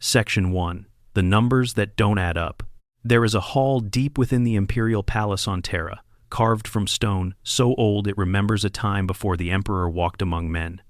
Section 1. The Numbers That Don't Add Up. There is a hall deep within the Imperial Palace on Terra, carved from stone so old it remembers a time before the Emperor walked among men.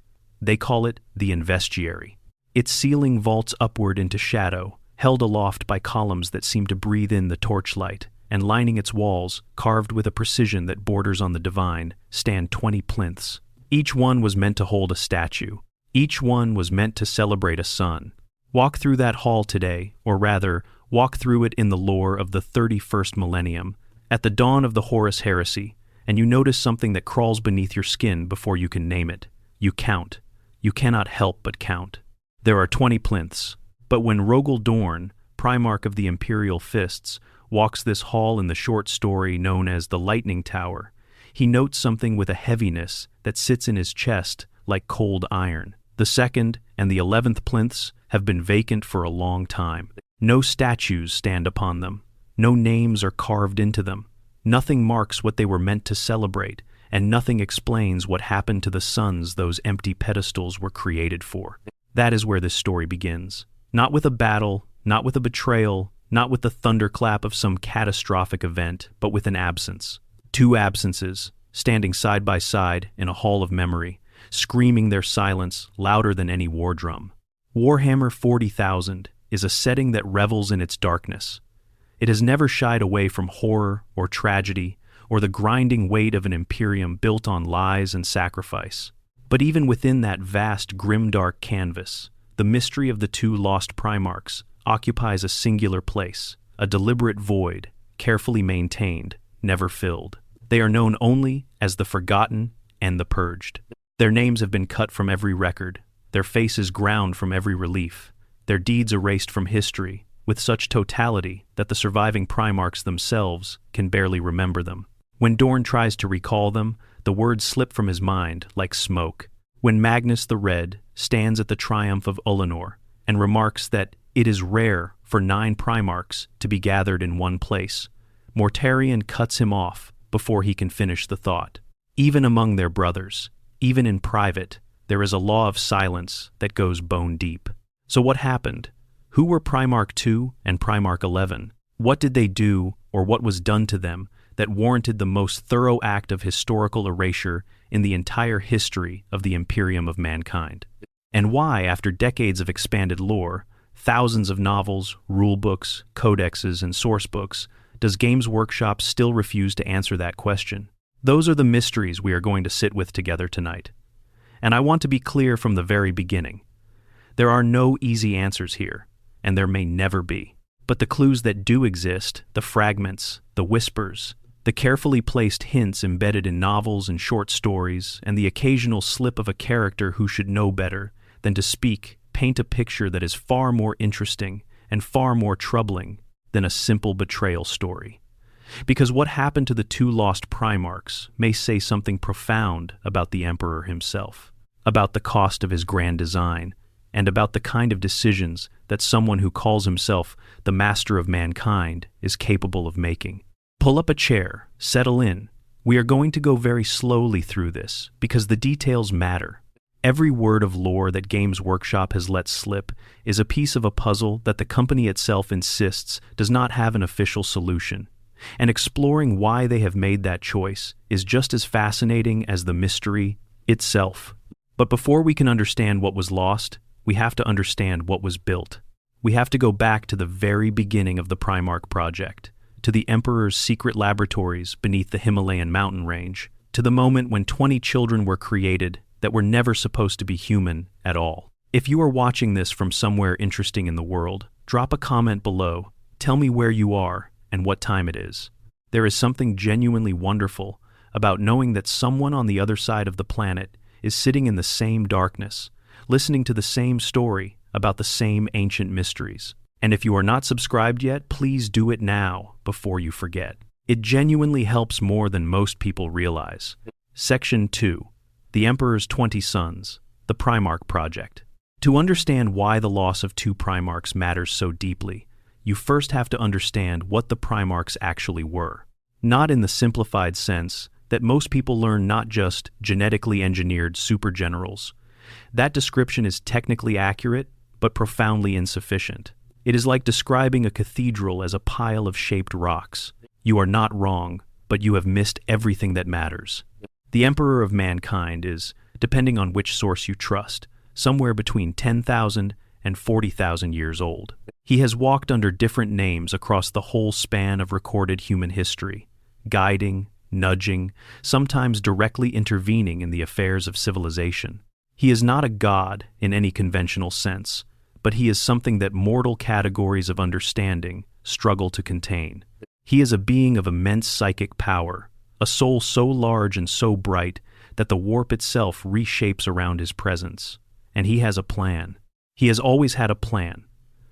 They call it the Investiary. Its ceiling vaults upward into shadow, held aloft by columns that seem to breathe in the torchlight, and lining its walls, carved with a precision that borders on the divine, stand 20 plinths. Each one was meant to hold a statue. Each one was meant to celebrate a sun. Walk through that hall today, or rather, walk through it in the lore of the 31st millennium, at the dawn of the Horus Heresy, and you notice something that crawls beneath your skin before you can name it. You count. You cannot help but count. There are 20 plinths, but when Rogel Dorn, Primarch of the Imperial Fists, walks this hall in the short story known as the Lightning Tower, he notes something with a heaviness that sits in his chest like cold iron. The 2nd and the 11th plinths have been vacant for a long time. No statues stand upon them. No names are carved into them. Nothing marks what they were meant to celebrate, and nothing explains what happened to the suns those empty pedestals were created for. That is where this story begins. Not with a battle, not with a betrayal, not with the thunderclap of some catastrophic event, but with an absence. 2 absences, standing side by side in a hall of memory, screaming their silence louder than any war drum. Warhammer 40,000 is a setting that revels in its darkness. It has never shied away from horror or tragedy or the grinding weight of an Imperium built on lies and sacrifice. But even within that vast, grimdark canvas, the mystery of the 2 lost Primarchs occupies a singular place, a deliberate void, carefully maintained, never filled. They are known only as the Forgotten and the Purged. Their names have been cut from every record, their faces ground from every relief, their deeds erased from history, with such totality that the surviving Primarchs themselves can barely remember them. When Dorn tries to recall them, the words slip from his mind like smoke. When Magnus the Red stands at the triumph of Ulanor and remarks that it is rare for 9 Primarchs to be gathered in one place, Mortarion cuts him off before he can finish the thought. Even among their brothers, even in private, there is a law of silence that goes bone deep. So what happened? Who were Primarch 2 and Primarch 11? What did they do, or what was done to them, that warranted the most thorough act of historical erasure in the entire history of the Imperium of mankind? And why, after decades of expanded lore, thousands of novels, rulebooks, codexes, and sourcebooks, does Games Workshop still refuse to answer that question? Those are the mysteries we are going to sit with together tonight. And I want to be clear from the very beginning. There are no easy answers here, and there may never be. But the clues that do exist, the fragments, the whispers, the carefully placed hints embedded in novels and short stories, and the occasional slip of a character who should know better than to speak, paint a picture that is far more interesting and far more troubling than a simple betrayal story. Because what happened to the 2 lost Primarchs may say something profound about the Emperor himself, about the cost of his grand design, and about the kind of decisions that someone who calls himself the master of mankind is capable of making. Pull up a chair, settle in. We are going to go very slowly through this because the details matter. Every word of lore that Games Workshop has let slip is a piece of a puzzle that the company itself insists does not have an official solution. And exploring why they have made that choice is just as fascinating as the mystery itself. But before we can understand what was lost, we have to understand what was built. We have to go back to the very beginning of the Primarch project, to the Emperor's secret laboratories beneath the Himalayan mountain range, to the moment when 20 children were created that were never supposed to be human at all. If you are watching this from somewhere interesting in the world, drop a comment below. Tell me where you are and what time it is. There is something genuinely wonderful about knowing that someone on the other side of the planet is sitting in the same darkness, listening to the same story about the same ancient mysteries. And if you are not subscribed yet, please do it now before you forget. It genuinely helps more than most people realize. Section 2. The Emperor's 20 Sons, the Primarch Project. To understand why the loss of 2 Primarchs matters so deeply, you first have to understand what the Primarchs actually were. Not in the simplified sense that most people learn not just genetically engineered super generals. That description is technically accurate, but profoundly insufficient. It is like describing a cathedral as a pile of shaped rocks. You are not wrong, but you have missed everything that matters. The Emperor of Mankind is, depending on which source you trust, somewhere between 10,000 and 40,000 years old. He has walked under different names across the whole span of recorded human history, guiding, nudging, sometimes directly intervening in the affairs of civilization. He is not a god in any conventional sense, but he is something that mortal categories of understanding struggle to contain. He is a being of immense psychic power, a soul so large and so bright that the warp itself reshapes around his presence. And he has a plan. He has always had a plan,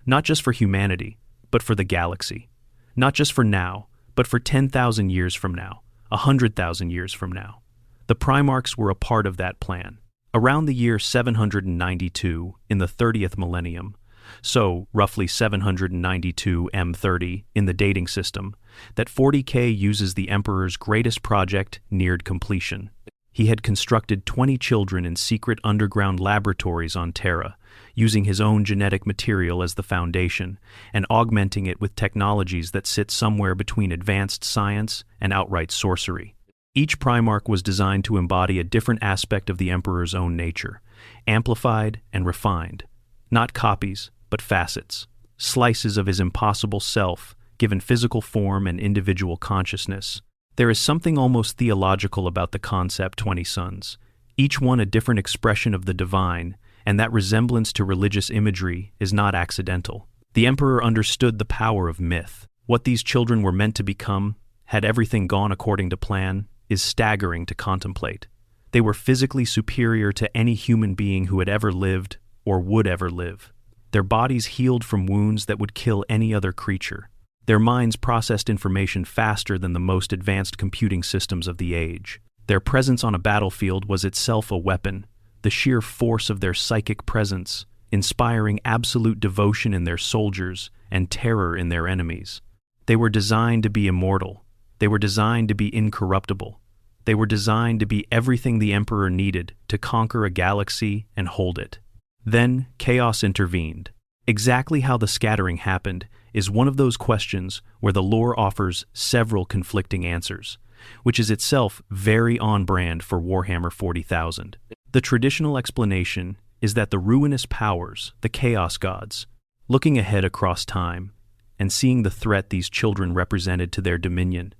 not just for humanity, but for the galaxy. Not just for now, but for 10,000 years from now, 100,000 years from now. The Primarchs were a part of that plan. Around the year 792 in the 30th millennium, so roughly 792 M30 in the dating system, that 40K uses the Emperor's greatest project neared completion. He had constructed 20 children in secret underground laboratories on Terra, using his own genetic material as the foundation, and augmenting it with technologies that sit somewhere between advanced science and outright sorcery. Each Primarch was designed to embody a different aspect of the Emperor's own nature, amplified and refined. Not copies, but facets, slices of his impossible self, given physical form and individual consciousness. There is something almost theological about the concept 20 sons, each one a different expression of the divine, and that resemblance to religious imagery is not accidental. The Emperor understood the power of myth. What these children were meant to become, had everything gone according to plan, is staggering to contemplate. They were physically superior to any human being who had ever lived or would ever live. Their bodies healed from wounds that would kill any other creature. Their minds processed information faster than the most advanced computing systems of the age. Their presence on a battlefield was itself a weapon, the sheer force of their psychic presence, inspiring absolute devotion in their soldiers and terror in their enemies. They were designed to be immortal. They were designed to be incorruptible. They were designed to be everything the Emperor needed to conquer a galaxy and hold it. Then chaos intervened. Exactly how the scattering happened is one of those questions where the lore offers several conflicting answers, which is itself very on brand for Warhammer 40,000. The traditional explanation is that the ruinous powers, the Chaos Gods, looking ahead across time and seeing the threat these children represented to their dominion,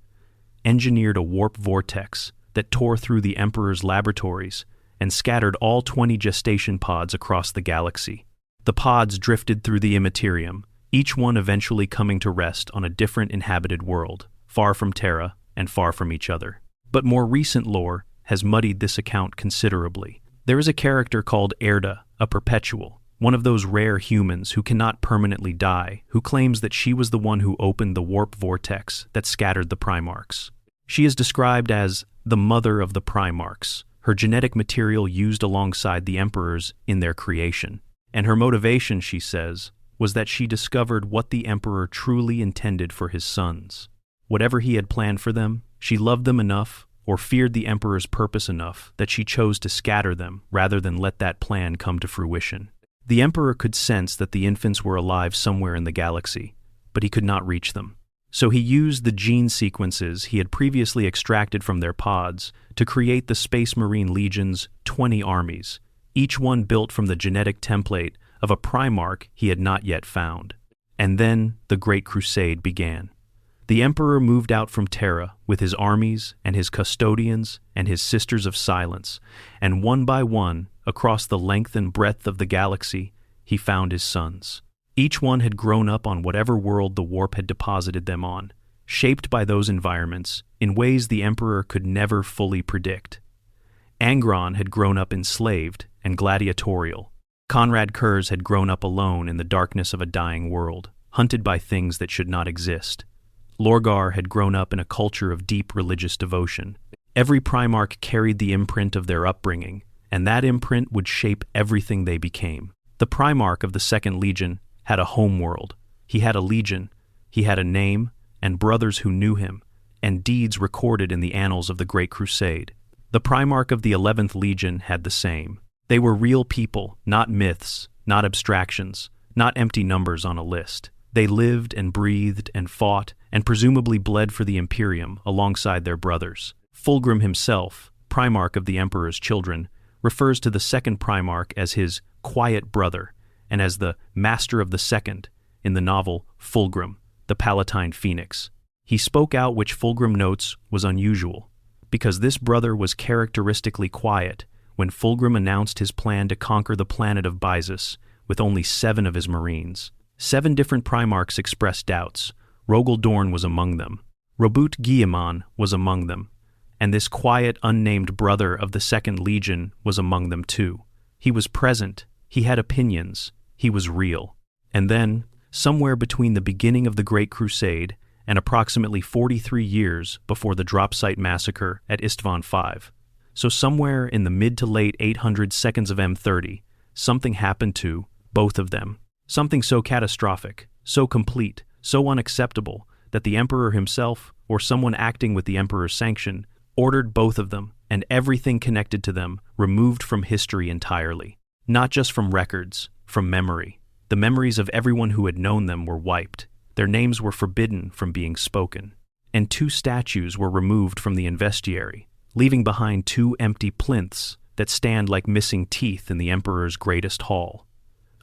engineered a warp vortex that tore through the Emperor's laboratories and scattered all 20 gestation pods across the galaxy. The pods drifted through the Imperium, each one eventually coming to rest on a different inhabited world, far from Terra and far from each other. But more recent lore has muddied this account considerably. There is a character called Erda, a perpetual, one of those rare humans who cannot permanently die, who claims that she was the one who opened the warp vortex that scattered the Primarchs. She is described as the mother of the Primarchs, her genetic material used alongside the Emperor's in their creation. And her motivation, she says, was that she discovered what the Emperor truly intended for his sons. Whatever he had planned for them, she loved them enough or feared the Emperor's purpose enough that she chose to scatter them rather than let that plan come to fruition. The Emperor could sense that the infants were alive somewhere in the galaxy, but he could not reach them. So he used the gene sequences he had previously extracted from their pods to create the Space Marine Legion's 20 armies, each one built from the genetic template of a Primarch he had not yet found. And then the Great Crusade began. The Emperor moved out from Terra with his armies and his custodians and his Sisters of Silence, and one by one, across the length and breadth of the galaxy, he found his sons. Each one had grown up on whatever world the warp had deposited them on, shaped by those environments in ways the Emperor could never fully predict. Angron had grown up enslaved and gladiatorial. Conrad Kurz had grown up alone in the darkness of a dying world, hunted by things that should not exist. Lorgar had grown up in a culture of deep religious devotion. Every Primarch carried the imprint of their upbringing, and that imprint would shape everything they became. The Primarch of the Second Legion had a homeworld. He had a legion, he had a name, and brothers who knew him, and deeds recorded in the annals of the Great Crusade. The Primarch of the 11th Legion had the same. They were real people, not myths, not abstractions, not empty numbers on a list. They lived and breathed and fought and presumably bled for the Imperium alongside their brothers. Fulgrim himself, Primarch of the Emperor's children, refers to the second Primarch as his quiet brother and as the master of the second in the novel Fulgrim, the Palatine Phoenix. He spoke out, which Fulgrim notes was unusual, because this brother was characteristically quiet when Fulgrim announced his plan to conquer the planet of Byzus with only 7 of his marines. 7 different Primarchs expressed doubts. Rogel Dorn was among them. Robut Guillemon was among them. And this quiet, unnamed brother of the Second Legion was among them too. He was present, he had opinions, he was real. And then, somewhere between the beginning of the Great Crusade and approximately 43 years before the drop site massacre at Istvan V, so somewhere in the mid to late 800 seconds of M30, something happened to both of them. Something so catastrophic, so complete, so unacceptable that the Emperor himself, or someone acting with the Emperor's sanction, ordered both of them and everything connected to them removed from history entirely. Not just from records, from memory. The memories of everyone who had known them were wiped. Their names were forbidden from being spoken. And 2 statues were removed from the investiary, leaving behind 2 empty plinths that stand like missing teeth in the Emperor's greatest hall.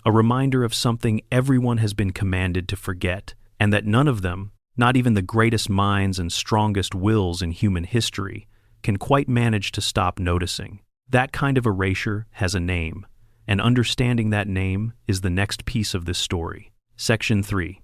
A reminder of something everyone has been commanded to forget, and that none of them, not even the greatest minds and strongest wills in human history, can quite manage to stop noticing. That kind of erasure has a name, and understanding that name is the next piece of this story. Section 3.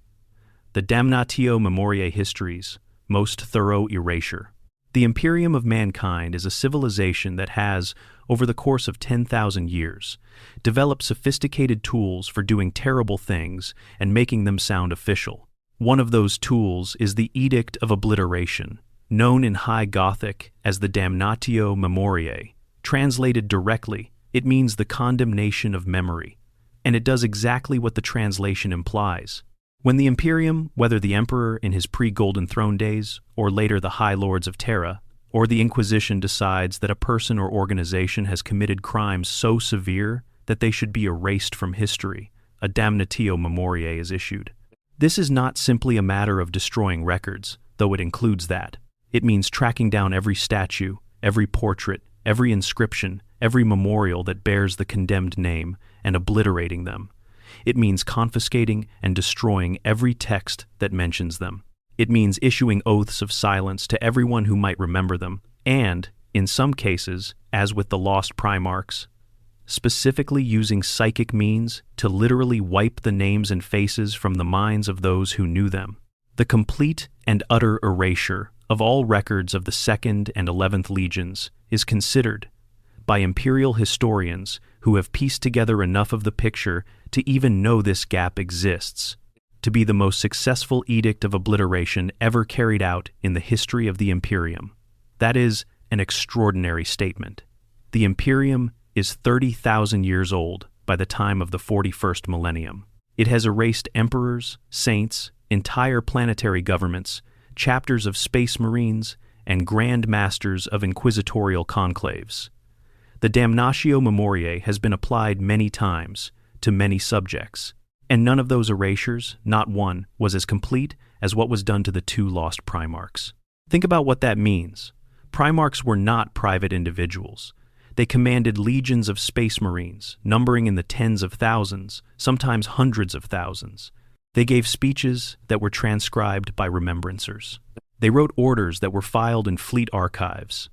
The Damnatio Memoriae Histories, Most Thorough Erasure. The Imperium of Mankind is a civilization that has, over the course of 10,000 years, developed sophisticated tools for doing terrible things and making them sound official. One of those tools is the Edict of Obliteration, known in High Gothic as the Damnatio Memoriae. Translated directly, it means the condemnation of memory, and it does exactly what the translation implies. When the Imperium, whether the Emperor in his pre-Golden Throne days, or later the High Lords of Terra, or the Inquisition decides that a person or organization has committed crimes so severe that they should be erased from history, a Damnatio Memoriae is issued. This is not simply a matter of destroying records, though it includes that. It means tracking down every statue, every portrait, every inscription, every memorial that bears the condemned name, and obliterating them. It means confiscating and destroying every text that mentions them. It means issuing oaths of silence to everyone who might remember them, and, in some cases, as with the lost Primarchs, specifically using psychic means to literally wipe the names and faces from the minds of those who knew them. The complete and utter erasure of all records of the 2nd and 11th Legions is considered, by imperial historians who have pieced together enough of the picture to even know this gap exists, to be the most successful edict of obliteration ever carried out in the history of the Imperium. That is an extraordinary statement. The Imperium is 30,000 years old by the time of the 41st millennium. It has erased emperors, saints, entire planetary governments, chapters of space marines, and grand masters of inquisitorial conclaves. The Damnatio Memoriae has been applied many times to many subjects, and none of those erasures, not one, was as complete as what was done to the 2 lost Primarchs. Think about what that means. Primarchs were not private individuals. They commanded legions of space marines, numbering in the tens of thousands, sometimes hundreds of thousands. They gave speeches that were transcribed by remembrancers. They wrote orders that were filed in fleet archives.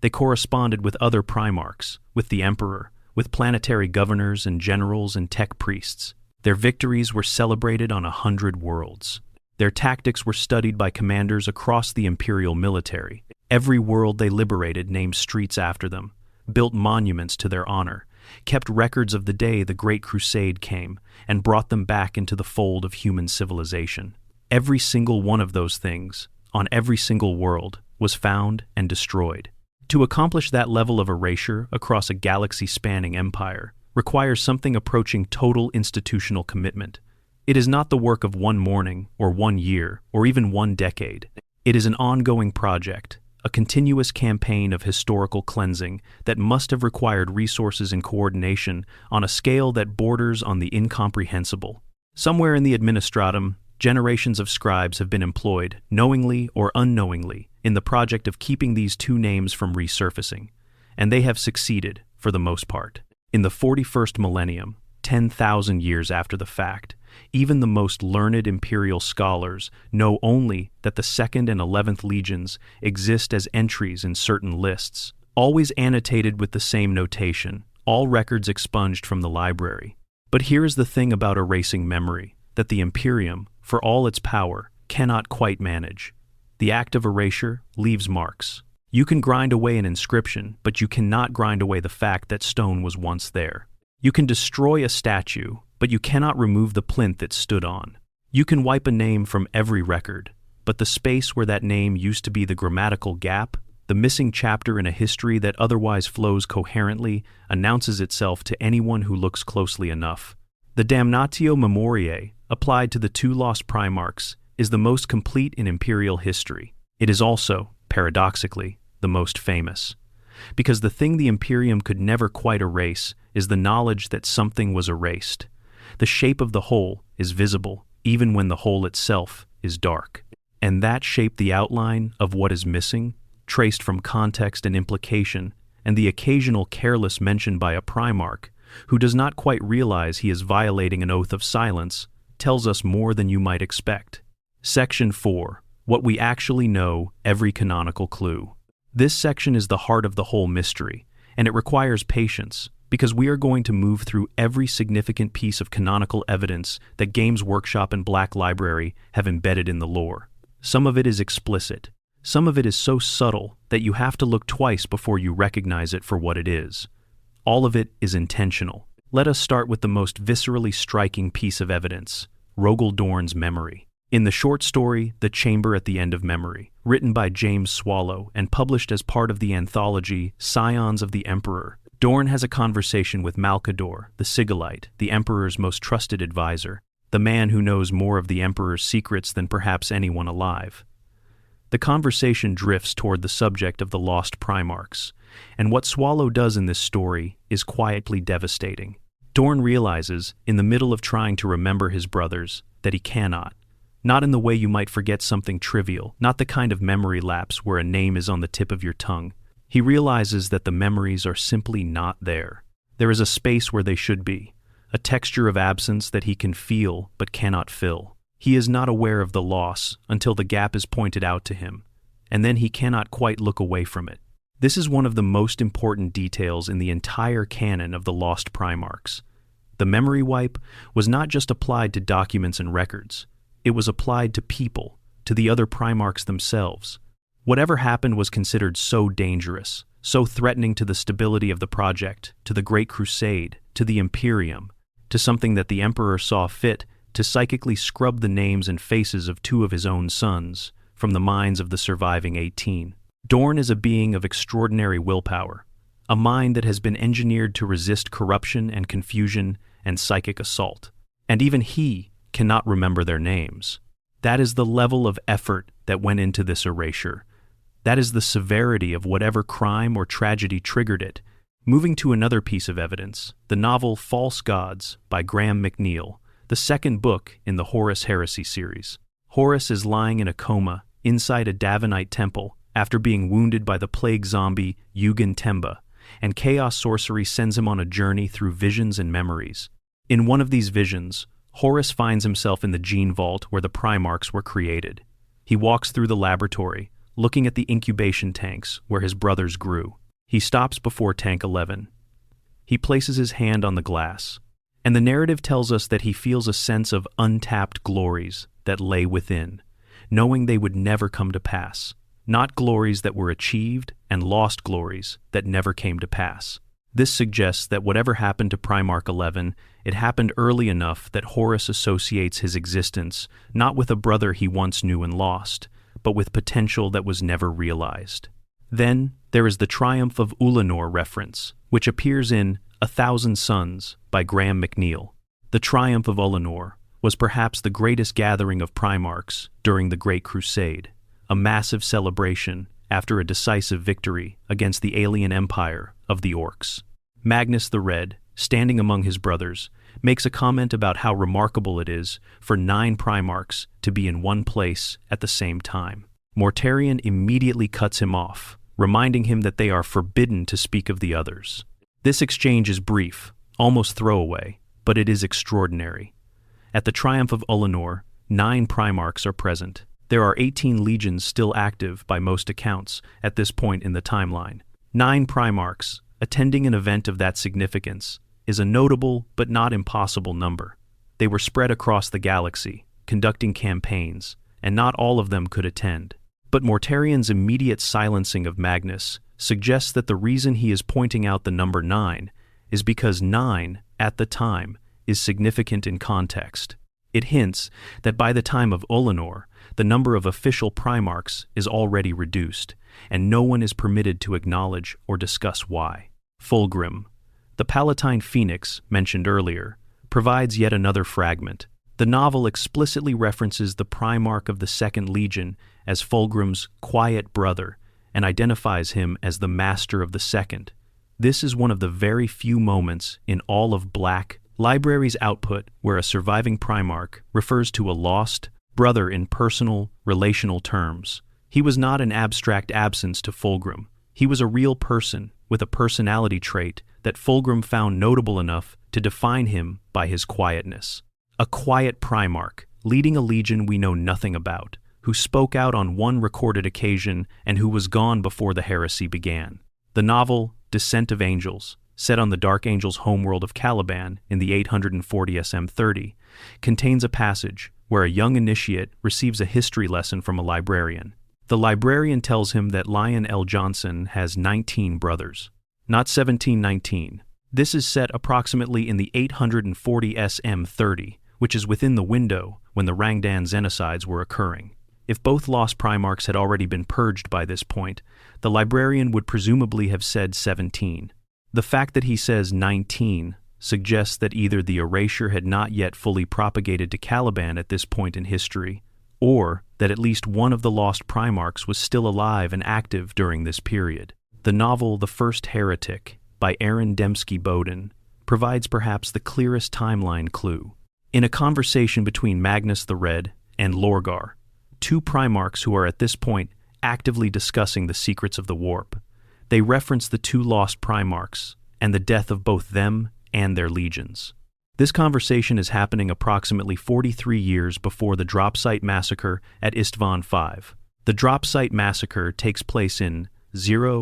They corresponded with other Primarchs, with the Emperor, with planetary governors and generals and tech priests. Their victories were celebrated on 100 worlds. Their tactics were studied by commanders across the imperial military. Every world they liberated named streets after them, built monuments to their honor, kept records of the day the Great Crusade came, and brought them back into the fold of human civilization. Every single one of those things, on every single world, was found and destroyed. To accomplish that level of erasure across a galaxy-spanning empire requires something approaching total institutional commitment. It is not the work of one morning, or one year, or even one decade. It is an ongoing project, a continuous campaign of historical cleansing that must have required resources and coordination on a scale that borders on the incomprehensible. Somewhere in the administratum, generations of scribes have been employed, knowingly or unknowingly, in the project of keeping these two names from resurfacing, and they have succeeded, for the most part. In the 41st millennium, 10,000 years after the fact, even the most learned imperial scholars know only that the 2nd and 11th legions exist as entries in certain lists, always annotated with the same notation, all records expunged from the library. But here is the thing about erasing memory, that the Imperium, for all its power, cannot quite manage. The act of erasure leaves marks. You can grind away an inscription, but you cannot grind away the fact that stone was once there. You can destroy a statue, but you cannot remove the plinth it stood on. You can wipe a name from every record, but the space where that name used to be the grammatical gap, the missing chapter in a history that otherwise flows coherently, announces itself to anyone who looks closely enough. The damnatio memoriae, applied to the two lost Primarchs, is the most complete in imperial history. It is also, paradoxically, the most famous. Because the thing the Imperium could never quite erase is the knowledge that something was erased. The shape of the whole is visible, even when the whole itself is dark. And that shaped the outline of what is missing, traced from context and implication, and the occasional careless mention by a Primarch, who does not quite realize he is violating an oath of silence, tells us more than you might expect. Section 4. What we actually know, every canonical clue. This section is the heart of the whole mystery, and it requires patience, because we are going to move through every significant piece of canonical evidence that Games Workshop and Black Library have embedded in the lore. Some of it is explicit. Some of it is so subtle that you have to look twice before you recognize it for what it is. All of it is intentional. Let us start with the most viscerally striking piece of evidence, Rogal Dorn's memory. In the short story, The Chamber at the End of Memory, written by James Swallow and published as part of the anthology Scions of the Emperor, Dorn has a conversation with Malcador, the Sigillite, the Emperor's most trusted advisor, the man who knows more of the Emperor's secrets than perhaps anyone alive. The conversation drifts toward the subject of the lost Primarchs, and what Swallow does in this story is quietly devastating. Dorn realizes, in the middle of trying to remember his brothers, that he cannot. Not in the way you might forget something trivial, not the kind of memory lapse where a name is on the tip of your tongue. He realizes that the memories are simply not there. There is a space where they should be, a texture of absence that he can feel but cannot fill. He is not aware of the loss until the gap is pointed out to him, and then he cannot quite look away from it. This is one of the most important details in the entire canon of the Lost Primarchs. The memory wipe was not just applied to documents and records. It was applied to people, to the other Primarchs themselves. Whatever happened was considered so dangerous, so threatening to the stability of the project, to the Great Crusade, to the Imperium, to something that the Emperor saw fit to psychically scrub the names and faces of two of his own sons from the minds of the surviving 18. Dorn is a being of extraordinary willpower, a mind that has been engineered to resist corruption and confusion and psychic assault. And even he cannot remember their names. That is the level of effort that went into this erasure. That is the severity of whatever crime or tragedy triggered it. Moving to another piece of evidence, the novel False Gods by Graham McNeill, the second book in the Horus Heresy series. Horus is lying in a coma inside a Davenite temple after being wounded by the plague zombie Yugen Temba, and chaos sorcery sends him on a journey through visions and memories. In one of these visions, Horus finds himself in the gene vault where the Primarchs were created. He walks through the laboratory, looking at the incubation tanks where his brothers grew. He stops before tank 11. He places his hand on the glass, and the narrative tells us that he feels a sense of untapped glories that lay within, knowing they would never come to pass. Not glories that were achieved, and lost glories that never came to pass. This suggests that whatever happened to Primarch 11, it happened early enough that Horus associates his existence not with a brother he once knew and lost, but with potential that was never realized. Then, there is the Triumph of Ulanor reference, which appears in A Thousand Suns by Graham McNeill. The Triumph of Ulanor was perhaps the greatest gathering of Primarchs during the Great Crusade, a massive celebration after a decisive victory against the alien empire of the Orcs. Magnus the Red, standing among his brothers, makes a comment about how remarkable it is for 9 Primarchs to be in one place at the same time. Mortarion immediately cuts him off, reminding him that they are forbidden to speak of the others. This exchange is brief, almost throwaway, but it is extraordinary. At the triumph of Ullanor, 9 Primarchs are present. There are 18 legions still active by most accounts at this point in the timeline. 9 Primarchs, attending an event of that significance, is a notable but not impossible number. They were spread across the galaxy, conducting campaigns, and not all of them could attend. But Mortarion's immediate silencing of Magnus suggests that the reason he is pointing out the number 9 is because 9, at the time, is significant in context. It hints that by the time of Ullanor, the number of official Primarchs is already reduced, and no one is permitted to acknowledge or discuss why. Fulgrim, the Palatine Phoenix mentioned earlier, provides yet another fragment. The novel explicitly references the Primarch of the Second Legion as Fulgrim's quiet brother and identifies him as the Master of the Second. This is one of the very few moments in all of Black Library's output where a surviving Primarch refers to a lost brother in personal, relational terms. He was not an abstract absence to Fulgrim. He was a real person with a personality trait that Fulgrim found notable enough to define him by his quietness. A quiet Primarch, leading a legion we know nothing about, who spoke out on one recorded occasion and who was gone before the heresy began. The novel, Descent of Angels, set on the Dark Angel's homeworld of Caliban in the 840 SM30, contains a passage where a young initiate receives a history lesson from a librarian. The librarian tells him that Lion L. Johnson has 19 brothers, not 1719. This is set approximately in the 840 SM30, which is within the window when the Rangdan genocides were occurring. If both lost Primarchs had already been purged by this point, the librarian would presumably have said 17. The fact that he says 19 suggests that either the erasure had not yet fully propagated to Caliban at this point in history, or that at least one of the lost Primarchs was still alive and active during this period. The novel The First Heretic, by Aaron Dembski Bowden, provides perhaps the clearest timeline clue. In a conversation between Magnus the Red and Lorgar, 2 Primarchs who are at this point actively discussing the secrets of the warp, they reference the 2 lost Primarchs and the death of both them and their legions. This conversation is happening approximately 43 years before the drop site massacre at Istvan V. The drop site massacre takes place in 005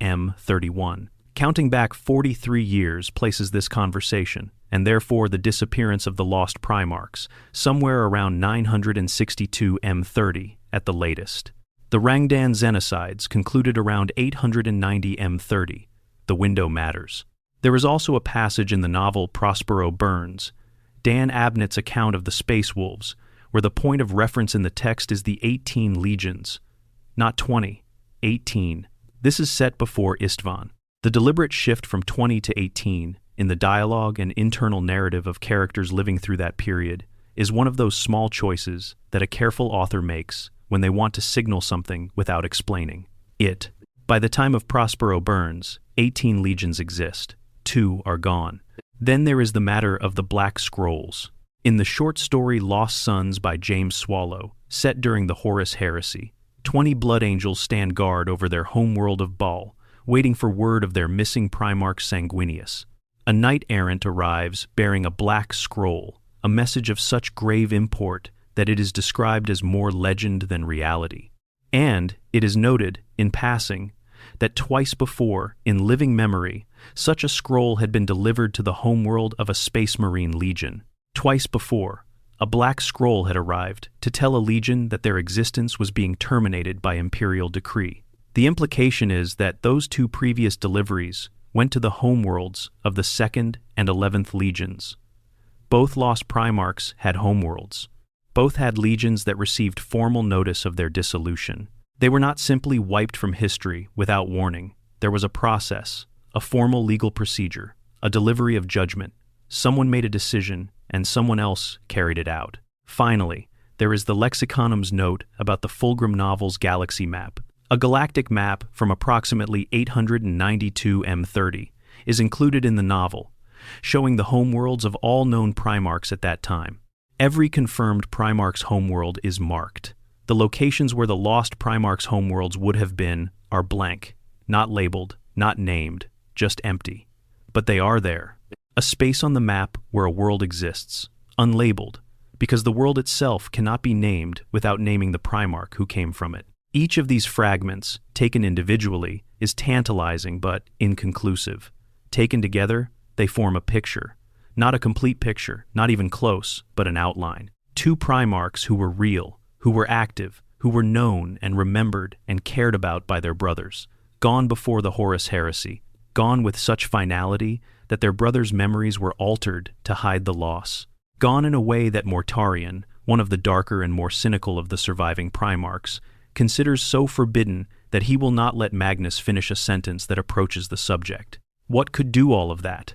M31. Counting back 43 years places this conversation, and therefore the disappearance of the lost Primarchs, somewhere around 962 M30 at the latest. The Rangdan genocides concluded around 890 M30. The window matters. There is also a passage in the novel Prospero Burns, Dan Abnett's account of the Space Wolves, where the point of reference in the text is the 18 legions. Not 20, 18. This is set before Istvan. The deliberate shift from 20 to 18 in the dialogue and internal narrative of characters living through that period is one of those small choices that a careful author makes when they want to signal something without explaining it. By the time of Prospero Burns, 18 legions exist. 2 are gone. Then there is the matter of the Black Scrolls. In the short story Lost Sons by James Swallow, set during the Horus Heresy, 20 Blood Angels stand guard over their homeworld of Baal, waiting for word of their missing Primarch Sanguinius. A knight-errant arrives bearing a black scroll, a message of such grave import that it is described as more legend than reality. And it is noted, in passing, that twice before, in living memory, such a scroll had been delivered to the homeworld of a Space Marine legion. Twice before, a black scroll had arrived to tell a legion that their existence was being terminated by imperial decree. The implication is that those 2 previous deliveries went to the homeworlds of the 2nd and 11th legions. Both lost Primarchs had homeworlds. Both had legions that received formal notice of their dissolution. They were not simply wiped from history without warning. There was a process, a formal legal procedure, a delivery of judgment. Someone made a decision, and someone else carried it out. Finally, there is the Lexiconum's note about the Fulgrim novel's galaxy map. A galactic map from approximately 892 M30 is included in the novel, showing the homeworlds of all known Primarchs at that time. Every confirmed Primarch's homeworld is marked. The locations where the lost Primarch's homeworlds would have been are blank, not labeled, not named, just empty. But they are there. A space on the map where a world exists, unlabeled, because the world itself cannot be named without naming the Primarch who came from it. Each of these fragments, taken individually, is tantalizing but inconclusive. Taken together, they form a picture. Not a complete picture, not even close, but an outline. Two Primarchs who were real, who were active, who were known and remembered and cared about by their brothers. Gone before the Horus heresy, gone with such finality that their brothers' memories were altered to hide the loss. Gone in a way that Mortarion, one of the darker and more cynical of the surviving Primarchs, considers so forbidden that he will not let Magnus finish a sentence that approaches the subject. What could do all of that?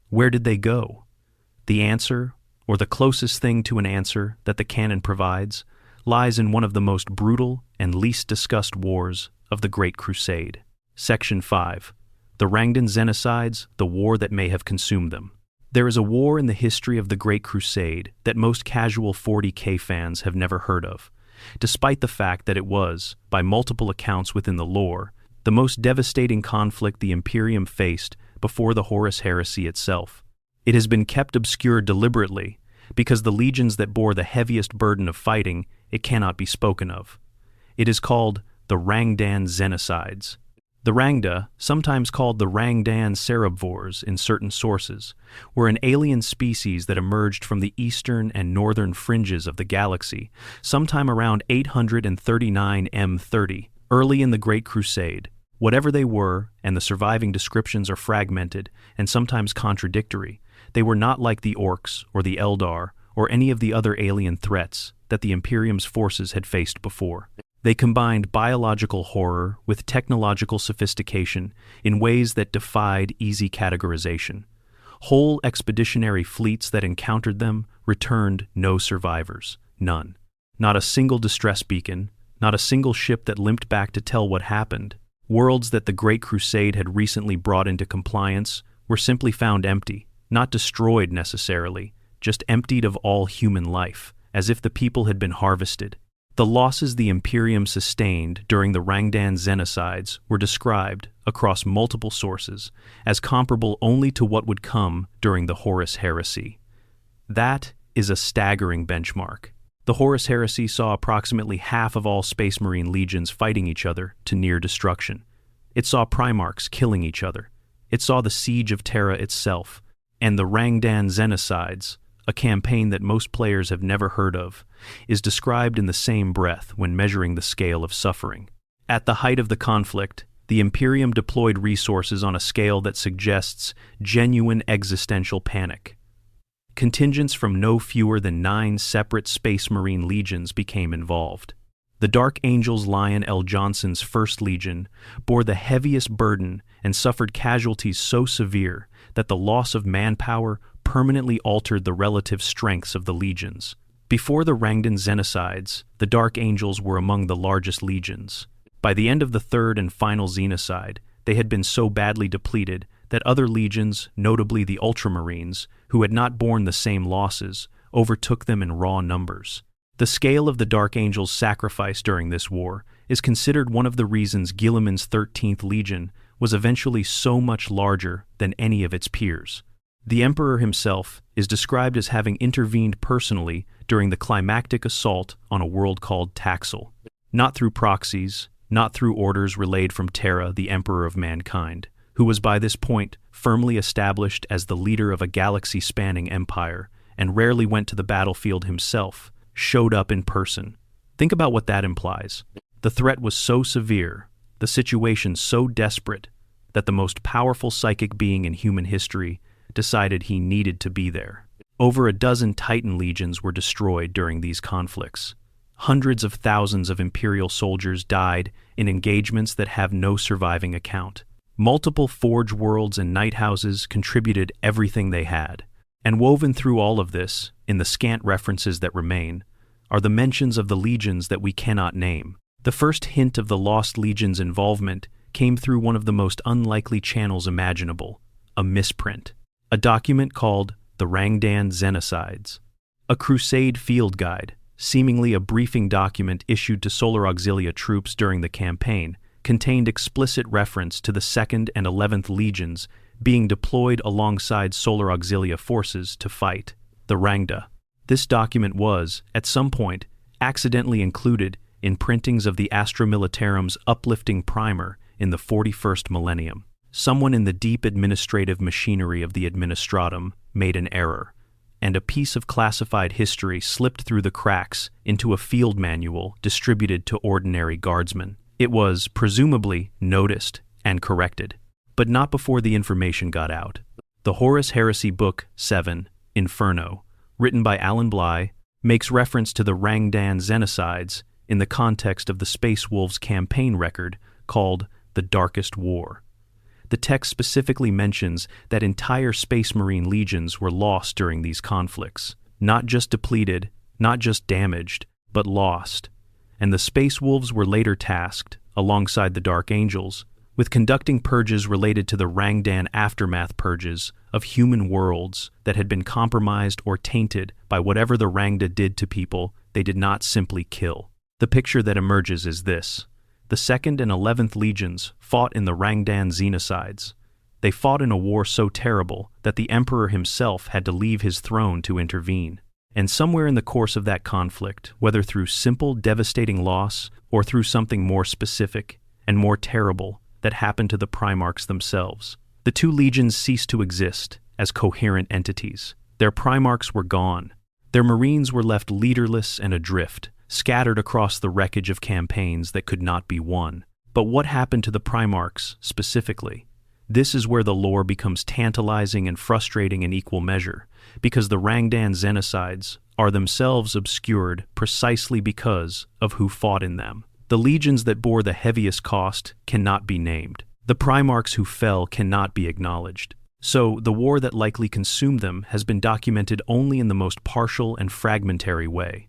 Where did they go? The answer, or the closest thing to an answer that the canon provides, lies in one of the most brutal and least discussed wars of the Great Crusade. Section 5. The Rangdan Genocides, the war that may have consumed them. There is a war in the history of the Great Crusade that most casual 40K fans have never heard of, despite the fact that it was, by multiple accounts within the lore, the most devastating conflict the Imperium faced before the Horus heresy itself. It has been kept obscure deliberately because the legions that bore the heaviest burden of fighting it cannot be spoken of. It is called the Rangdan Genocides. The Rangda, sometimes called the Rangdan Cerebvors in certain sources, were an alien species that emerged from the eastern and northern fringes of the galaxy sometime around 839 M30, early in the Great Crusade. Whatever they were, and the surviving descriptions are fragmented and sometimes contradictory, they were not like the Orcs or the Eldar or any of the other alien threats that the Imperium's forces had faced before. They combined biological horror with technological sophistication in ways that defied easy categorization. Whole expeditionary fleets that encountered them returned no survivors, none. Not a single distress beacon, not a single ship that limped back to tell what happened. Worlds that the Great Crusade had recently brought into compliance were simply found empty, not destroyed necessarily, just emptied of all human life, as if the people had been harvested. The losses the Imperium sustained during the Rangdan Genocides were described, across multiple sources, as comparable only to what would come during the Horus heresy. That is a staggering benchmark. The Horus heresy saw approximately half of all Space Marine legions fighting each other to near destruction. It saw Primarchs killing each other. It saw the siege of Terra itself, and the Rangdan Genocides, a campaign that most players have never heard of, is described in the same breath when measuring the scale of suffering. At the height of the conflict, the Imperium deployed resources on a scale that suggests genuine existential panic. Contingents from no fewer than 9 separate Space Marine legions became involved. The Dark Angels Lion L. Johnson's 1st Legion bore the heaviest burden and suffered casualties so severe that the loss of manpower permanently altered the relative strengths of the legions. Before the Rangdan Genocides, the Dark Angels were among the largest legions. By the end of the 3rd and final Xenocide, they had been so badly depleted that other legions, notably the Ultramarines, who had not borne the same losses, overtook them in raw numbers. The scale of the Dark Angels' sacrifice during this war is considered one of the reasons Guilliman's 13th Legion was eventually so much larger than any of its peers. The Emperor himself is described as having intervened personally during the climactic assault on a world called Taxil. Not through proxies, not through orders relayed from Terra, the Emperor of Mankind, who was by this point firmly established as the leader of a galaxy-spanning empire and rarely went to the battlefield himself, showed up in person. Think about what that implies. The threat was so severe, the situation so desperate, that the most powerful psychic being in human history decided he needed to be there. Over a dozen Titan legions were destroyed during these conflicts. Hundreds of thousands of Imperial soldiers died in engagements that have no surviving account. Multiple Forge Worlds and Night Houses contributed everything they had. And woven through all of this, in the scant references that remain, are the mentions of the legions that we cannot name. The first hint of the Lost Legion's involvement came through one of the most unlikely channels imaginable, a misprint. A document called the Rangdan Genocides, a Crusade field guide, seemingly a briefing document issued to Solar Auxilia troops during the campaign, contained explicit reference to the 2nd and 11th Legions being deployed alongside Solar Auxilia forces to fight the Rangda. This document was, at some point, accidentally included in printings of the Astra Militarum's uplifting primer in the 41st millennium. Someone in the deep administrative machinery of the Administratum made an error, and a piece of classified history slipped through the cracks into a field manual distributed to ordinary guardsmen. It was, presumably, noticed and corrected, but not before the information got out. The Horus Heresy Book 7, Inferno, written by Alan Bly, makes reference to the Rangdan Genocides in the context of the Space Wolves campaign record called The Darkest War. The text specifically mentions that entire Space Marine legions were lost during these conflicts, not just depleted, not just damaged, but lost. And the Space Wolves were later tasked, alongside the Dark Angels, with conducting purges related to the Rangdan aftermath purges of human worlds that had been compromised or tainted by whatever the Rangda did to people they did not simply kill. The picture that emerges is this. The 2nd and 11th Legions fought in the Rangdan Genocides. They fought in a war so terrible that the Emperor himself had to leave his throne to intervene. And somewhere in the course of that conflict, whether through simple, devastating loss or through something more specific and more terrible that happened to the Primarchs themselves, the two legions ceased to exist as coherent entities. Their Primarchs were gone. Their Marines were left leaderless and adrift, scattered across the wreckage of campaigns that could not be won. But what happened to the Primarchs, specifically? This is where the lore becomes tantalizing and frustrating in equal measure, because the Rangdan Genocides are themselves obscured precisely because of who fought in them. The legions that bore the heaviest cost cannot be named. The Primarchs who fell cannot be acknowledged. So, the war that likely consumed them has been documented only in the most partial and fragmentary way.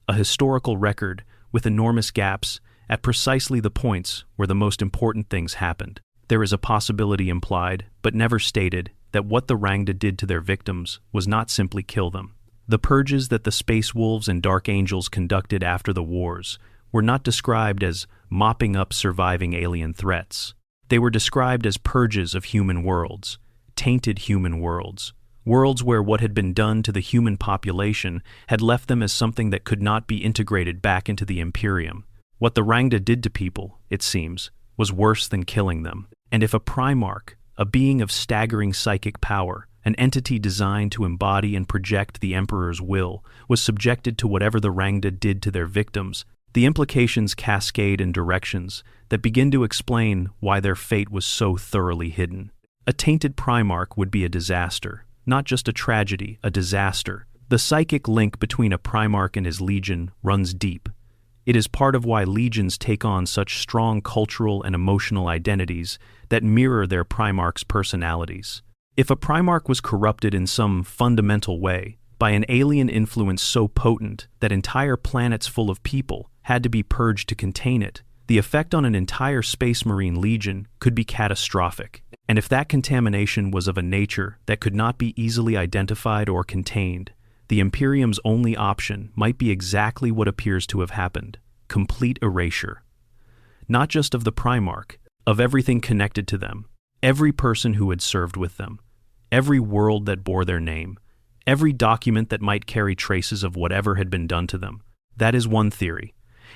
A historical record with enormous gaps at precisely the points where the most important things happened. There is a possibility implied, but never stated, that what the Rangda did to their victims was not simply kill them. The purges that the Space Wolves and Dark Angels conducted after the wars were not described as mopping up surviving alien threats. They were described as purges of human worlds, tainted human worlds, worlds where what had been done to the human population had left them as something that could not be integrated back into the Imperium. What the Rangda did to people, it seems, was worse than killing them. And if a Primarch, a being of staggering psychic power, an entity designed to embody and project the Emperor's will, was subjected to whatever the Rangda did to their victims, the implications cascade in directions that begin to explain why their fate was so thoroughly hidden. A tainted Primarch would be a disaster, not just a tragedy, a disaster. The psychic link between a Primarch and his legion runs deep. It is part of why legions take on such strong cultural and emotional identities that mirror their Primarch's personalities. If a Primarch was corrupted in some fundamental way by an alien influence so potent that entire planets full of people had to be purged to contain it, the effect on an entire Space Marine legion could be catastrophic. And if that contamination was of a nature that could not be easily identified or contained, the Imperium's only option might be exactly what appears to have happened: complete erasure. Not just of the Primarch, of everything connected to them, every person who had served with them, every world that bore their name, every document that might carry traces of whatever had been done to them. That is one theory,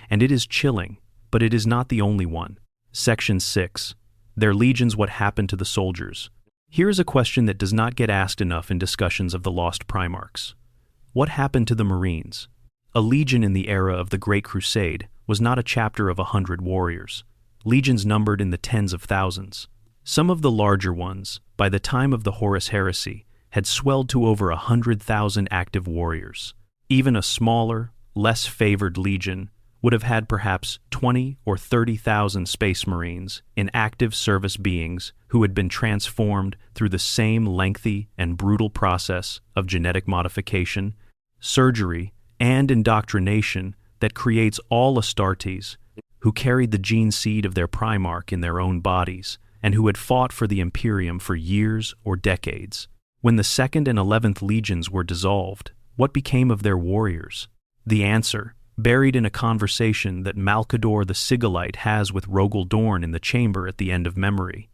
and it is chilling, but it is not the only one. Section 6. Their legions, what happened to the soldiers? Here is a question that does not get asked enough in discussions of the lost Primarchs. What happened to the Marines? A legion in the era of the Great Crusade was not a chapter of 100 warriors. Legions numbered in the tens of thousands. Some of the larger ones, by the time of the Horus Heresy, had swelled to over 100,000 active warriors. Even a smaller, less favored legion would have had perhaps 20 or 30,000 Space Marines in active service beings who had been transformed through the same lengthy and brutal process of genetic modification, surgery, and indoctrination that creates all Astartes who carried the gene seed of their Primarch in their own bodies and who had fought for the Imperium for years or decades. When the 2nd and 11th legions were dissolved, what became of their warriors? The answer, buried in a conversation that Malcador the Sigillite has with Rogel Dorn in the chamber at the end of Memory,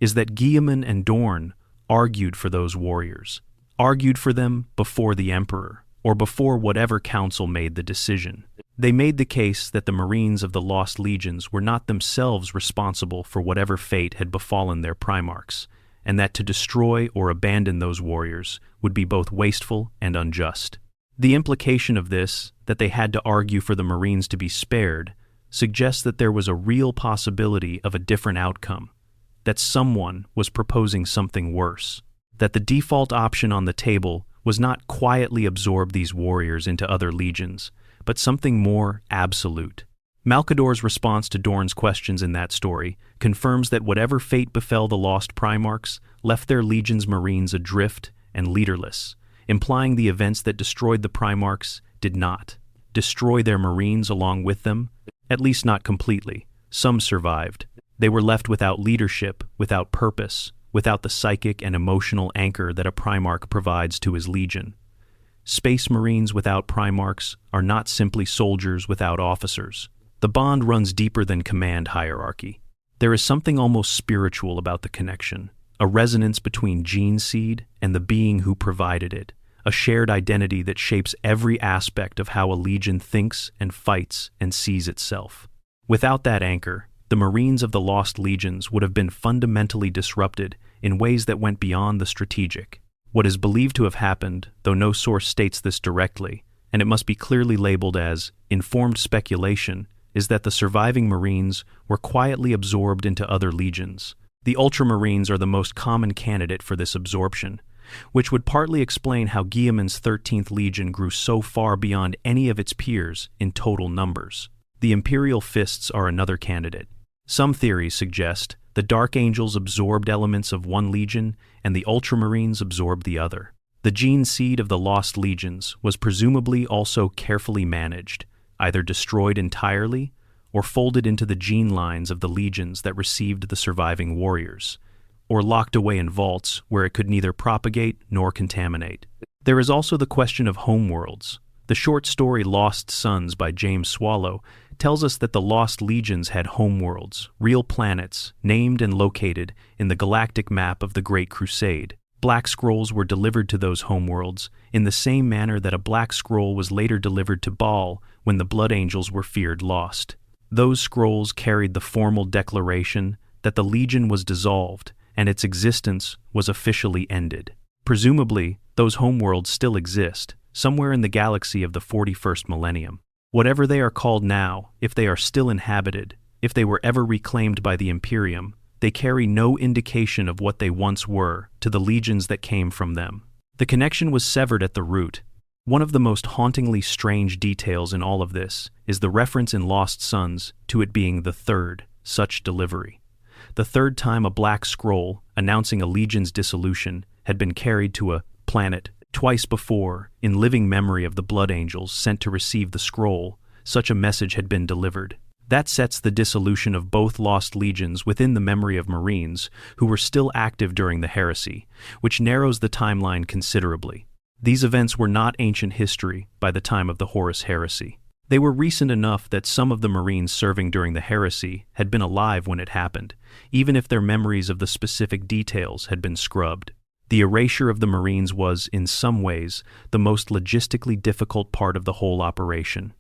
is that Guilliman and Dorn argued for those warriors, argued for them before the Emperor, or before whatever council made the decision. They made the case that the Marines of the Lost Legions were not themselves responsible for whatever fate had befallen their Primarchs, and that to destroy or abandon those warriors would be both wasteful and unjust. The implication of this, that they had to argue for the Marines to be spared, suggests that there was a real possibility of a different outcome, that someone was proposing something worse, that the default option on the table was not quietly absorb these warriors into other legions, but something more absolute. Malcador's response to Dorn's questions in that story confirms that whatever fate befell the lost Primarchs left their legion's Marines adrift and leaderless, implying the events that destroyed the Primarchs did not destroy their Marines along with them, at least not completely. Some survived. They were left without leadership, without purpose, without the psychic and emotional anchor that a Primarch provides to his legion. Space Marines without Primarchs are not simply soldiers without officers. The bond runs deeper than command hierarchy. There is something almost spiritual about the connection, a resonance between gene seed and the being who provided it, a shared identity that shapes every aspect of how a legion thinks and fights and sees itself. Without that anchor, the Marines of the Lost Legions would have been fundamentally disrupted in ways that went beyond the strategic. What is believed to have happened, though no source states this directly, and it must be clearly labeled as informed speculation, is that the surviving Marines were quietly absorbed into other legions. The Ultramarines are the most common candidate for this absorption, which would partly explain how Guilliman's 13th Legion grew so far beyond any of its peers in total numbers. The Imperial Fists are another candidate. Some theories suggest the Dark Angels absorbed elements of one legion and the Ultramarines absorbed the other. The gene seed of the Lost Legions was presumably also carefully managed, either destroyed entirely or folded into the gene lines of the legions that received the surviving warriors, or locked away in vaults where it could neither propagate nor contaminate. There is also the question of homeworlds. The short story Lost Sons by James Swallow tells us that the Lost Legions had homeworlds, real planets, named and located in the galactic map of the Great Crusade. Black scrolls were delivered to those homeworlds in the same manner that a black scroll was later delivered to Baal when the Blood Angels were feared lost. Those scrolls carried the formal declaration that the Legion was dissolved and its existence was officially ended. Presumably, those homeworlds still exist, somewhere in the galaxy of the 41st millennium. Whatever they are called now, if they are still inhabited, if they were ever reclaimed by the Imperium, they carry no indication of what they once were to the legions that came from them. The connection was severed at the root. One of the most hauntingly strange details in all of this is the reference in Lost Sons to it being the third such delivery. The third time a black scroll announcing a legion's dissolution had been carried to a planet. Twice before, in living memory of the Blood Angels sent to receive the scroll, such a message had been delivered. That sets the dissolution of both Lost Legions within the memory of Marines who were still active during the heresy, which narrows the timeline considerably. These events were not ancient history by the time of the Horus Heresy. They were recent enough that some of the Marines serving during the heresy had been alive when it happened, even if their memories of the specific details had been scrubbed. The erasure of the Marines was, in some ways, the most logistically difficult part of the whole operation.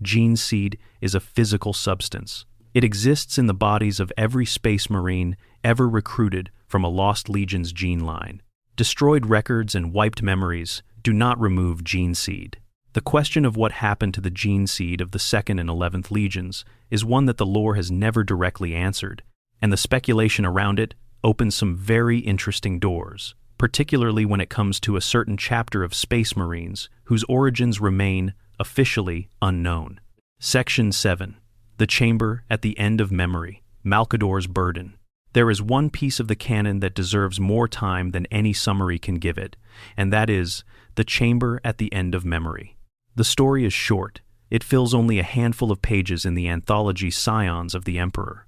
Gene seed is a physical substance. It exists in the bodies of every Space Marine ever recruited from a Lost Legion's gene line. Destroyed records and wiped memories do not remove gene seed. The question of what happened to the gene seed of the 2nd and 11th Legions is one that the lore has never directly answered, and the speculation around it opens some very interesting doors, particularly when it comes to a certain chapter of Space Marines whose origins remain officially unknown. Section 7. The Chamber at the End of Memory, Malcador's Burden. There is one piece of the canon that deserves more time than any summary can give it, and that is the Chamber at the End of Memory. The story is short. It fills only a handful of pages in the anthology Scions of the Emperor.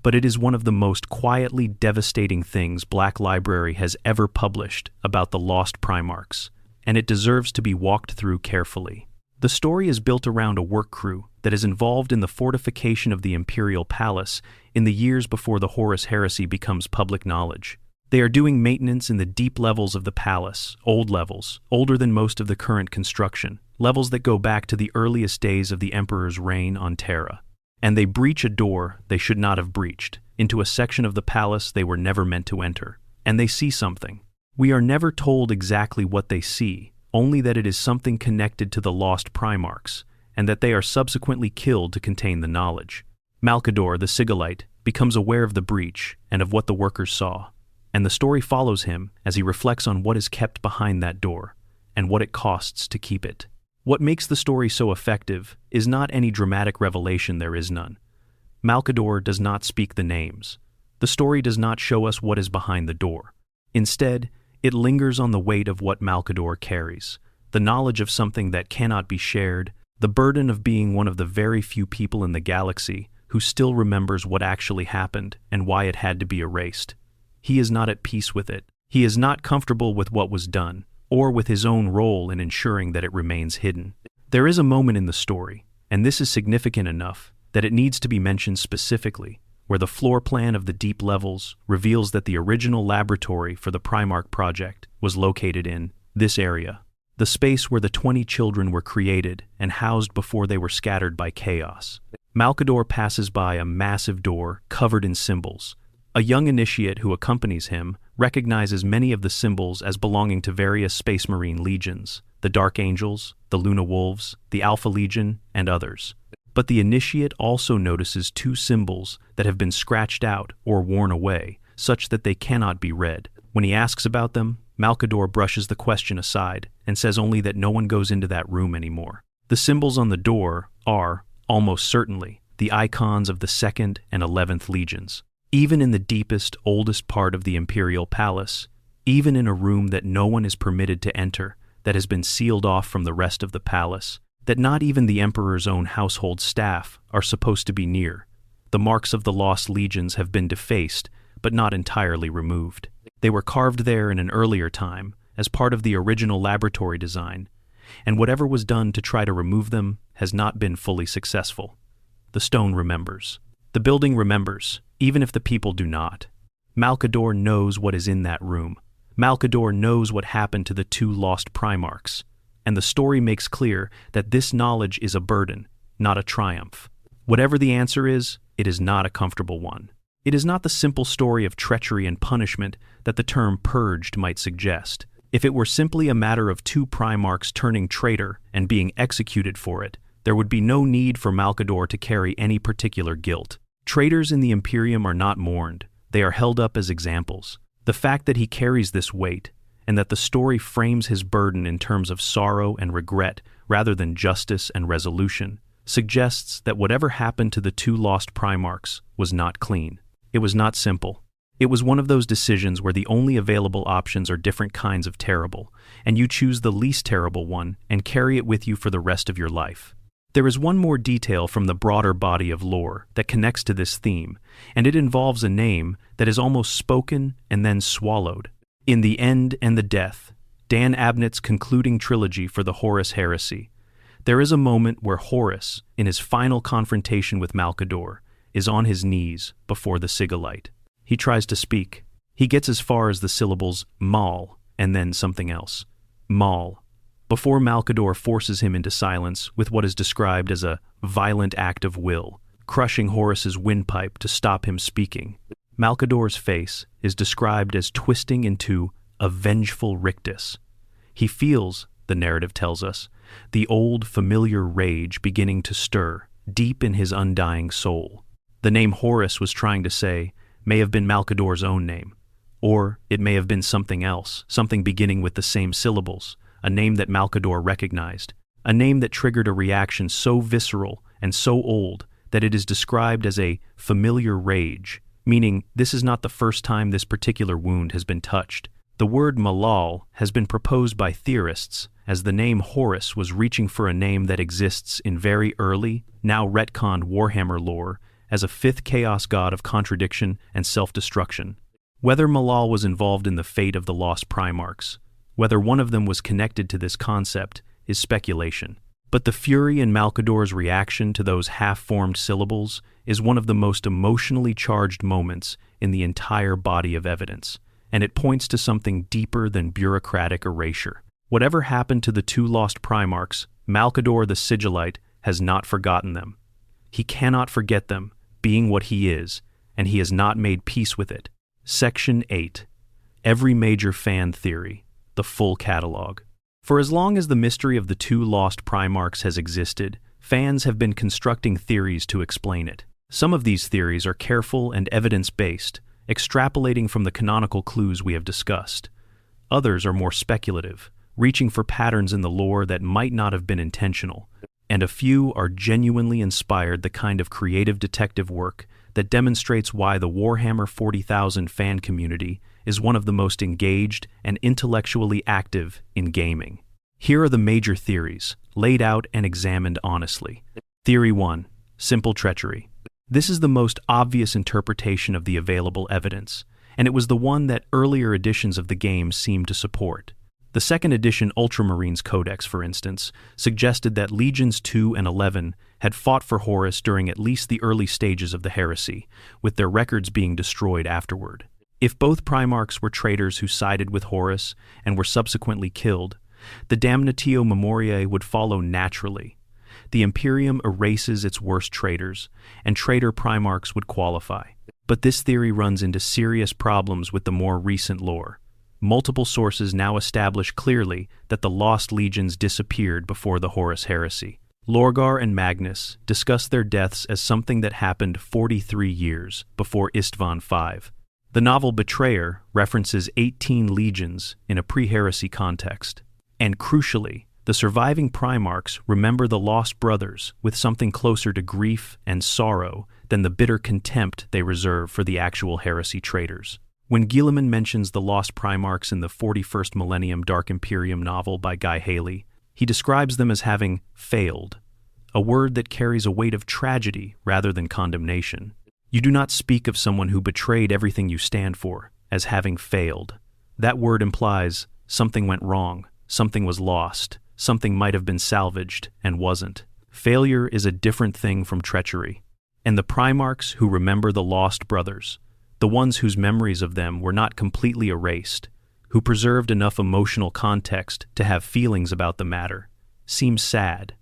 But it is one of the most quietly devastating things Black Library has ever published about the lost Primarchs, and it deserves to be walked through carefully. The story is built around a work crew that is involved in the fortification of the Imperial Palace in the years before the Horus Heresy becomes public knowledge. They are doing maintenance in the deep levels of the palace, old levels, older than most of the current construction, levels that go back to the earliest days of the Emperor's reign on Terra. And they breach a door they should not have breached, into a section of the palace they were never meant to enter. And they see something. We are never told exactly what they see, only that it is something connected to the lost Primarchs, and that they are subsequently killed to contain the knowledge. Malcador, the Sigillite, becomes aware of the breach and of what the workers saw, and the story follows him as he reflects on what is kept behind that door, and what it costs to keep it. What makes the story so effective is not any dramatic revelation, there is none. Malcador does not speak the names. The story does not show us what is behind the door. Instead, it lingers on the weight of what Malcador carries, the knowledge of something that cannot be shared, the burden of being one of the very few people in the galaxy who still remembers what actually happened and why it had to be erased. He is not at peace with it. He is not comfortable with what was done, or with his own role in ensuring that it remains hidden. There is a moment in the story, and this is significant enough that it needs to be mentioned specifically, where the floor plan of the deep levels reveals that the original laboratory for the Primarch project was located in this area, the space where the 20 children were created and housed before they were scattered by chaos. Malcador passes by a massive door covered in symbols. A young initiate who accompanies him recognizes many of the symbols as belonging to various Space Marine legions, the Dark Angels, the Luna Wolves, the Alpha Legion, and others. But the initiate also notices 2 symbols that have been scratched out or worn away, such that they cannot be read. When he asks about them, Malcador brushes the question aside and says only that no one goes into that room anymore. The symbols on the door are, almost certainly, the icons of the 2nd and 11th Legions. Even in the deepest, oldest part of the Imperial Palace, even in a room that no one is permitted to enter, that has been sealed off from the rest of the palace, that not even the Emperor's own household staff are supposed to be near, the marks of the lost legions have been defaced, but not entirely removed. They were carved there in an earlier time, as part of the original laboratory design, and whatever was done to try to remove them has not been fully successful. The stone remembers. The building remembers, even if the people do not. Malcador knows what is in that room. Malcador knows what happened to the 2 lost Primarchs, and the story makes clear that this knowledge is a burden, not a triumph. Whatever the answer is, it is not a comfortable one. It is not the simple story of treachery and punishment that the term purged might suggest. If it were simply a matter of 2 Primarchs turning traitor and being executed for it, there would be no need for Malcador to carry any particular guilt. Traitors in the Imperium are not mourned, they are held up as examples. The fact that he carries this weight, and that the story frames his burden in terms of sorrow and regret rather than justice and resolution, suggests that whatever happened to the 2 lost Primarchs was not clean. It was not simple. It was one of those decisions where the only available options are different kinds of terrible, and you choose the least terrible one and carry it with you for the rest of your life. There is one more detail from the broader body of lore that connects to this theme, and it involves a name that is almost spoken and then swallowed. In The End and the Death, Dan Abnett's concluding trilogy for the Horus Heresy, there is a moment where Horus, in his final confrontation with Malcador, is on his knees before the Sigillite. He tries to speak. He gets as far as the syllables Mal and then something else. Mal. Before Malcador forces him into silence with what is described as a violent act of will, crushing Horus's windpipe to stop him speaking. Malcador's face is described as twisting into a vengeful rictus. He feels, the narrative tells us, the old familiar rage beginning to stir deep in his undying soul. The name Horus was trying to say may have been Malcador's own name, or it may have been something else, something beginning with the same syllables, a name that Malcador recognized, a name that triggered a reaction so visceral and so old that it is described as a familiar rage, meaning this is not the first time this particular wound has been touched. The word Malal has been proposed by theorists as the name Horus was reaching for a name that exists in very early, now retconned Warhammer lore as a fifth chaos god of contradiction and self-destruction. Whether Malal was involved in the fate of the lost Primarchs, whether one of them was connected to this concept, is speculation. But the fury in Malkador's reaction to those half-formed syllables is one of the most emotionally charged moments in the entire body of evidence, and it points to something deeper than bureaucratic erasure. Whatever happened to the two lost Primarchs, Malkador the Sigillite has not forgotten them. He cannot forget them, being what he is, and he has not made peace with it. Section 8. Every major fan theory, the full catalog. For as long as the mystery of the two lost Primarchs has existed, fans have been constructing theories to explain it. Some of these theories are careful and evidence-based, extrapolating from the canonical clues we have discussed. Others are more speculative, reaching for patterns in the lore that might not have been intentional. And a few are genuinely inspired, the kind of creative detective work that demonstrates why the Warhammer 40,000 fan community is one of the most engaged and intellectually active in gaming. Here are the major theories, laid out and examined honestly. Theory 1. Simple treachery. This is the most obvious interpretation of the available evidence, and it was the one that earlier editions of the game seemed to support. The second edition Ultramarines Codex, for instance, suggested that Legions 2 and 11 had fought for Horus during at least the early stages of the heresy, with their records being destroyed afterward. If both Primarchs were traitors who sided with Horus and were subsequently killed, the damnatio memoriae would follow naturally. The Imperium erases its worst traitors, and traitor Primarchs would qualify. But this theory runs into serious problems with the more recent lore. Multiple sources now establish clearly that the Lost Legions disappeared before the Horus heresy. Lorgar and Magnus discuss their deaths as something that happened 43 years before Istvan V. The novel Betrayer references 18 legions in a pre-heresy context. And crucially, the surviving Primarchs remember the lost brothers with something closer to grief and sorrow than the bitter contempt they reserve for the actual heresy traitors. When Guilliman mentions the lost Primarchs in the 41st Millennium Dark Imperium novel by Guy Haley, he describes them as having failed, a word that carries a weight of tragedy rather than condemnation. You do not speak of someone who betrayed everything you stand for as having failed. That word implies something went wrong, something was lost, something might have been salvaged and wasn't. Failure is a different thing from treachery. And the Primarchs who remember the lost brothers, the ones whose memories of them were not completely erased, who preserved enough emotional context to have feelings about the matter, seem sad,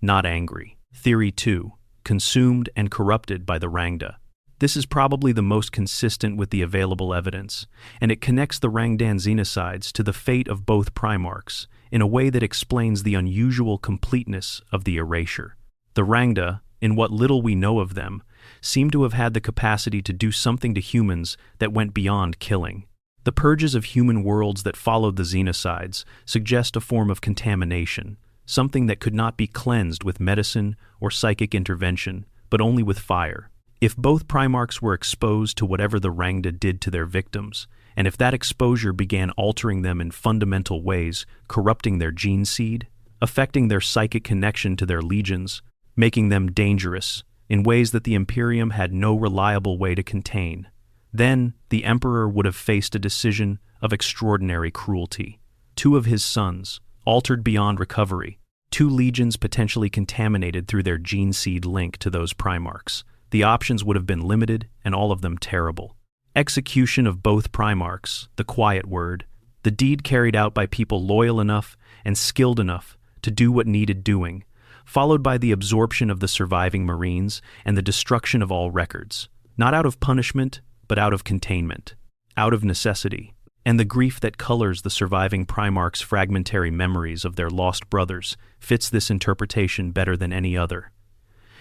not angry. Theory 2. Consumed and corrupted by the Rangda. This is probably the most consistent with the available evidence, and it connects the Rangdan Xenocides to the fate of both Primarchs in a way that explains the unusual completeness of the erasure. The Rangda, in what little we know of them, seem to have had the capacity to do something to humans that went beyond killing. The purges of human worlds that followed the Xenocides suggest a form of contamination, something that could not be cleansed with medicine or psychic intervention, but only with fire. If both Primarchs were exposed to whatever the Rangda did to their victims, and if that exposure began altering them in fundamental ways, corrupting their gene seed, affecting their psychic connection to their legions, making them dangerous in ways that the Imperium had no reliable way to contain, then the Emperor would have faced a decision of extraordinary cruelty. 2 of his sons, altered beyond recovery, 2 legions potentially contaminated through their gene seed link to those Primarchs. The options would have been limited, and all of them terrible. Execution of both Primarchs, the quiet word, the deed carried out by people loyal enough and skilled enough to do what needed doing, followed by the absorption of the surviving Marines and the destruction of all records, not out of punishment, but out of containment, out of necessity, and the grief that colors the surviving Primarchs' fragmentary memories of their lost brothers fits this interpretation better than any other.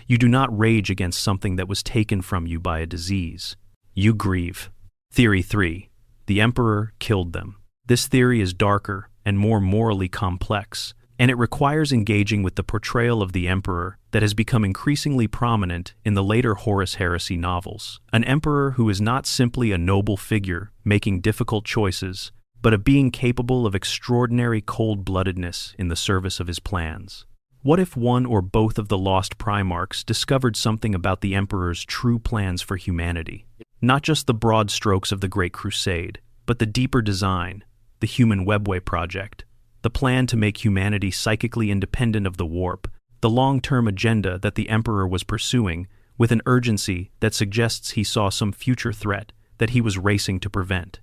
You do not rage against something that was taken from you by a disease. You grieve. Theory 3. The Emperor killed them. This theory is darker and more morally complex, and it requires engaging with the portrayal of the Emperor that has become increasingly prominent in the later Horus Heresy novels. An Emperor who is not simply a noble figure making difficult choices, but a being capable of extraordinary cold-bloodedness in the service of his plans. What if one or both of the lost Primarchs discovered something about the Emperor's true plans for humanity? Not just the broad strokes of the Great Crusade, but the deeper design, the Human Webway Project, the plan to make humanity psychically independent of the warp, the long-term agenda that the Emperor was pursuing with an urgency that suggests he saw some future threat that he was racing to prevent.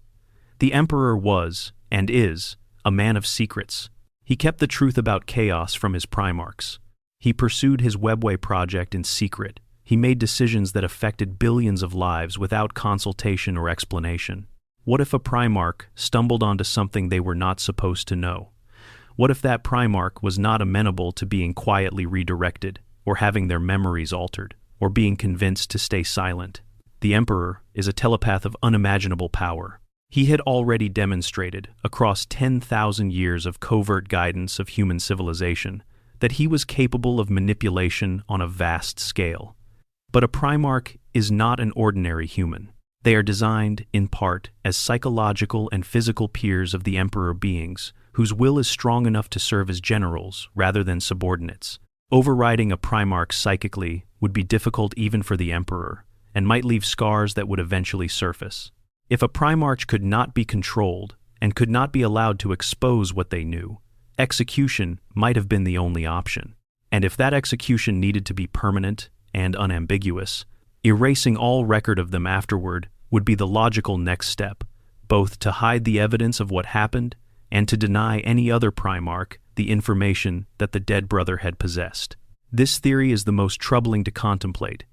The Emperor was, and is, a man of secrets. He kept the truth about chaos from his Primarchs. He pursued his Webway project in secret. He made decisions that affected billions of lives without consultation or explanation. What if a Primarch stumbled onto something they were not supposed to know? What if that Primarch was not amenable to being quietly redirected, or having their memories altered, or being convinced to stay silent? The Emperor is a telepath of unimaginable power. He had already demonstrated, across 10,000 years of covert guidance of human civilization, that he was capable of manipulation on a vast scale. But a Primarch is not an ordinary human. They are designed, in part, as psychological and physical peers of the Emperor beings, whose will is strong enough to serve as generals rather than subordinates. Overriding a Primarch psychically would be difficult even for the Emperor, and might leave scars that would eventually surface. If a Primarch could not be controlled, and could not be allowed to expose what they knew, execution might have been the only option. And if that execution needed to be permanent and unambiguous, erasing all record of them afterward would be the logical next step, both to hide the evidence of what happened and to deny any other Primarch the information that the dead brother had possessed. This theory is the most troubling to contemplate,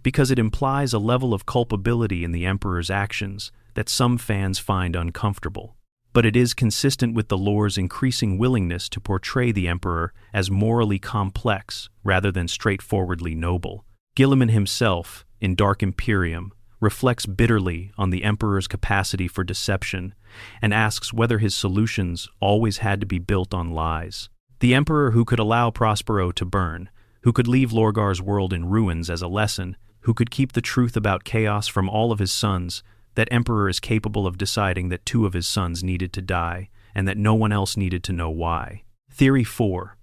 because it implies a level of culpability in the Emperor's actions that some fans find uncomfortable. But it is consistent with the lore's increasing willingness to portray the Emperor as morally complex rather than straightforwardly noble. Guilliman himself, in Dark Imperium, reflects bitterly on the Emperor's capacity for deception and asks whether his solutions always had to be built on lies. The Emperor who could allow Prospero to burn, who could leave Lorgar's world in ruins as a lesson, who could keep the truth about chaos from all of his sons, that Emperor is capable of deciding that 2 of his sons needed to die and that no one else needed to know why. Theory 4.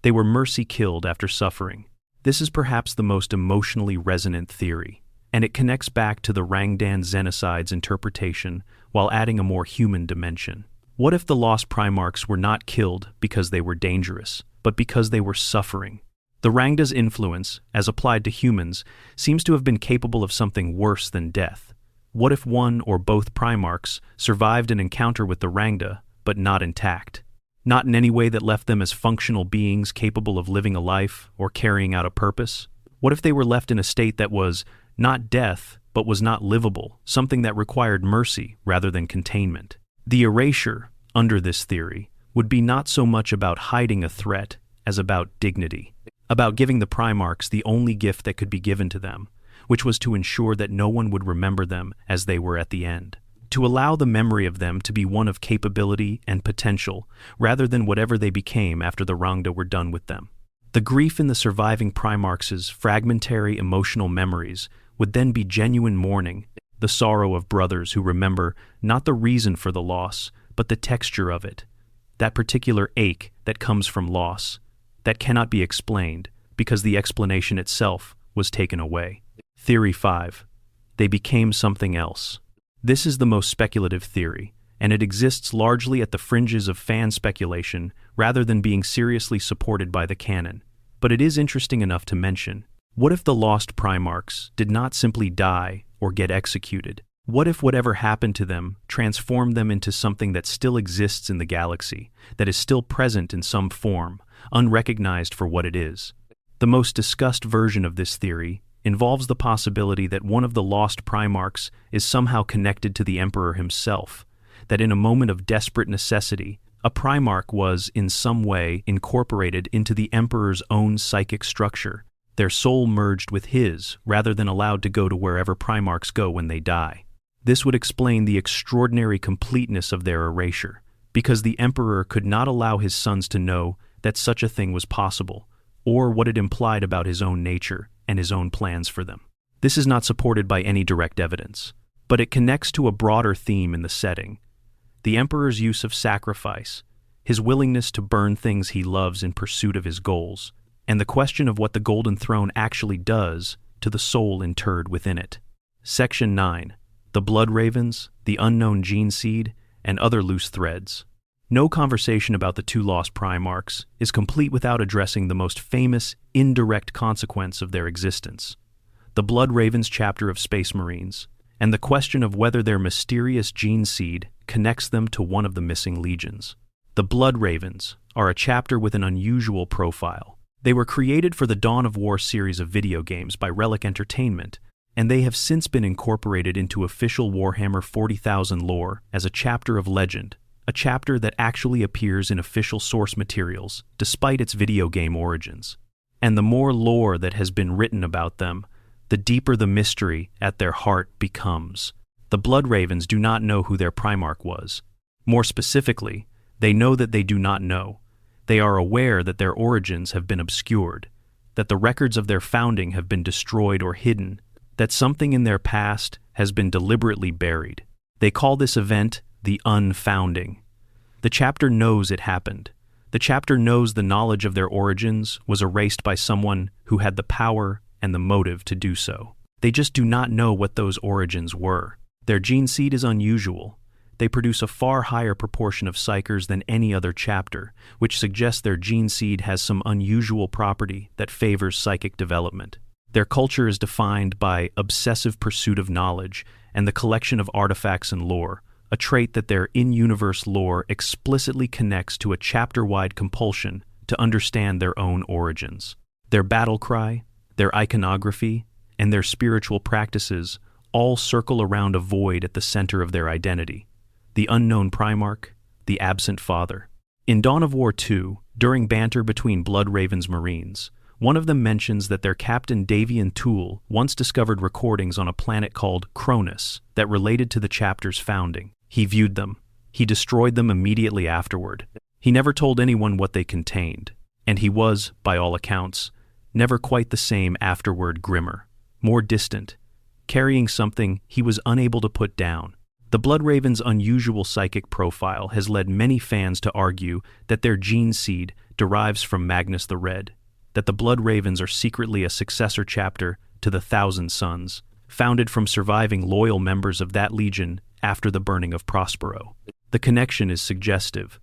They were mercy-killed after suffering. This is perhaps the most emotionally resonant theory, and it connects back to the Rangdan Xenocide's interpretation while adding a more human dimension. What if the lost Primarchs were not killed because they were dangerous, but because they were suffering? The Rangda's influence, as applied to humans, seems to have been capable of something worse than death. What if one or both Primarchs survived an encounter with the Rangda, but not intact? Not in any way that left them as functional beings capable of living a life or carrying out a purpose? What if they were left in a state that was not death, but was not livable, something that required mercy rather than containment? The erasure, under this theory, would be not so much about hiding a threat as about dignity, about giving the Primarchs the only gift that could be given to them, which was to ensure that no one would remember them as they were at the end. To allow the memory of them to be one of capability and potential, rather than whatever they became after the Rangda were done with them. The grief in the surviving Primarchs' fragmentary emotional memories would then be genuine mourning, the sorrow of brothers who remember not the reason for the loss, but the texture of it, that particular ache that comes from loss, that cannot be explained because the explanation itself was taken away. Theory 5. They became something else. This is the most speculative theory, and it exists largely at the fringes of fan speculation rather than being seriously supported by the canon. But it is interesting enough to mention. What if the lost Primarchs did not simply die or get executed? What if whatever happened to them transformed them into something that still exists in the galaxy, that is still present in some form, unrecognized for what it is? The most discussed version of this theory involves the possibility that one of the lost Primarchs is somehow connected to the Emperor himself, that in a moment of desperate necessity, a Primarch was in some way incorporated into the Emperor's own psychic structure, their soul merged with his rather than allowed to go to wherever Primarchs go when they die. This would explain the extraordinary completeness of their erasure, because the Emperor could not allow his sons to know that such a thing was possible, or what it implied about his own nature and his own plans for them. This is not supported by any direct evidence, but it connects to a broader theme in the setting. the Emperor's use of sacrifice, his willingness to burn things he loves in pursuit of his goals, and the question of what the Golden Throne actually does to the soul interred within it. Section 9. The Blood Ravens, the Unknown Gene Seed, and Other Loose Threads. No conversation about the two lost Primarchs is complete without addressing the most famous, indirect consequence of their existence, the Blood Ravens chapter of Space Marines, and the question of whether their mysterious gene seed connects them to one of the missing legions. The Blood Ravens are a chapter with an unusual profile. They were created for the Dawn of War series of video games by Relic Entertainment, and they have since been incorporated into official Warhammer 40,000 lore as a chapter of legend, a chapter that actually appears in official source materials, despite its video game origins. And the more lore that has been written about them, the deeper the mystery at their heart becomes. The Blood Ravens do not know who their Primarch was. More specifically, they know that they do not know. They are aware that their origins have been obscured, that the records of their founding have been destroyed or hidden, that something in their past has been deliberately buried. They call this event the unfounding. The chapter knows it happened. The chapter knows the knowledge of their origins was erased by someone who had the power and the motive to do so. They just do not know what those origins were. Their gene seed is unusual. They produce a far higher proportion of psychers than any other chapter, which suggests their gene seed has some unusual property that favors psychic development. Their culture is defined by obsessive pursuit of knowledge and the collection of artifacts and lore, a trait that their in-universe lore explicitly connects to a chapter-wide compulsion to understand their own origins. Their battle cry, their iconography, and their spiritual practices all circle around a void at the center of their identity: the unknown Primarch, the absent father. In Dawn of War 2, during banter between Blood Ravens Marines, one of them mentions that their captain Davian Toole once discovered recordings on a planet called Cronus that related to the chapter's founding. He viewed them. He destroyed them immediately afterward. He never told anyone what they contained, and he was, by all accounts, never quite the same afterward, grimmer, more distant, carrying something he was unable to put down. The Blood Ravens' unusual psychic profile has led many fans to argue that their gene seed derives from Magnus the Red, that the Blood Ravens are secretly a successor chapter to the Thousand Sons, founded from surviving loyal members of that legion after the burning of Prospero. The connection is suggestive.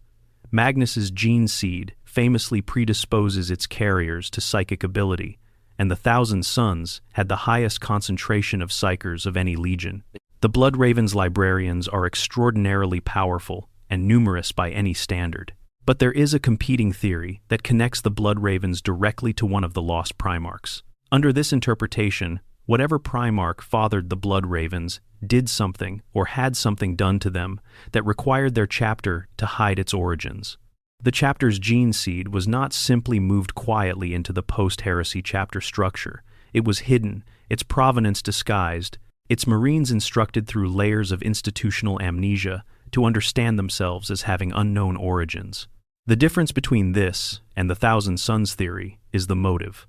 Magnus's gene seed famously predisposes its carriers to psychic ability, and the Thousand Sons had the highest concentration of psychers of any legion. The Blood Ravens' librarians are extraordinarily powerful and numerous by any standard. But there is a competing theory that connects the Blood Ravens directly to one of the lost Primarchs. Under this interpretation, whatever Primarch fathered the Blood Ravens did something or had something done to them that required their chapter to hide its origins. The chapter's gene seed was not simply moved quietly into the post-heresy chapter structure. It was hidden, its provenance disguised, its Marines instructed through layers of institutional amnesia to understand themselves as having unknown origins. The difference between this and the Thousand Sons theory is the motive.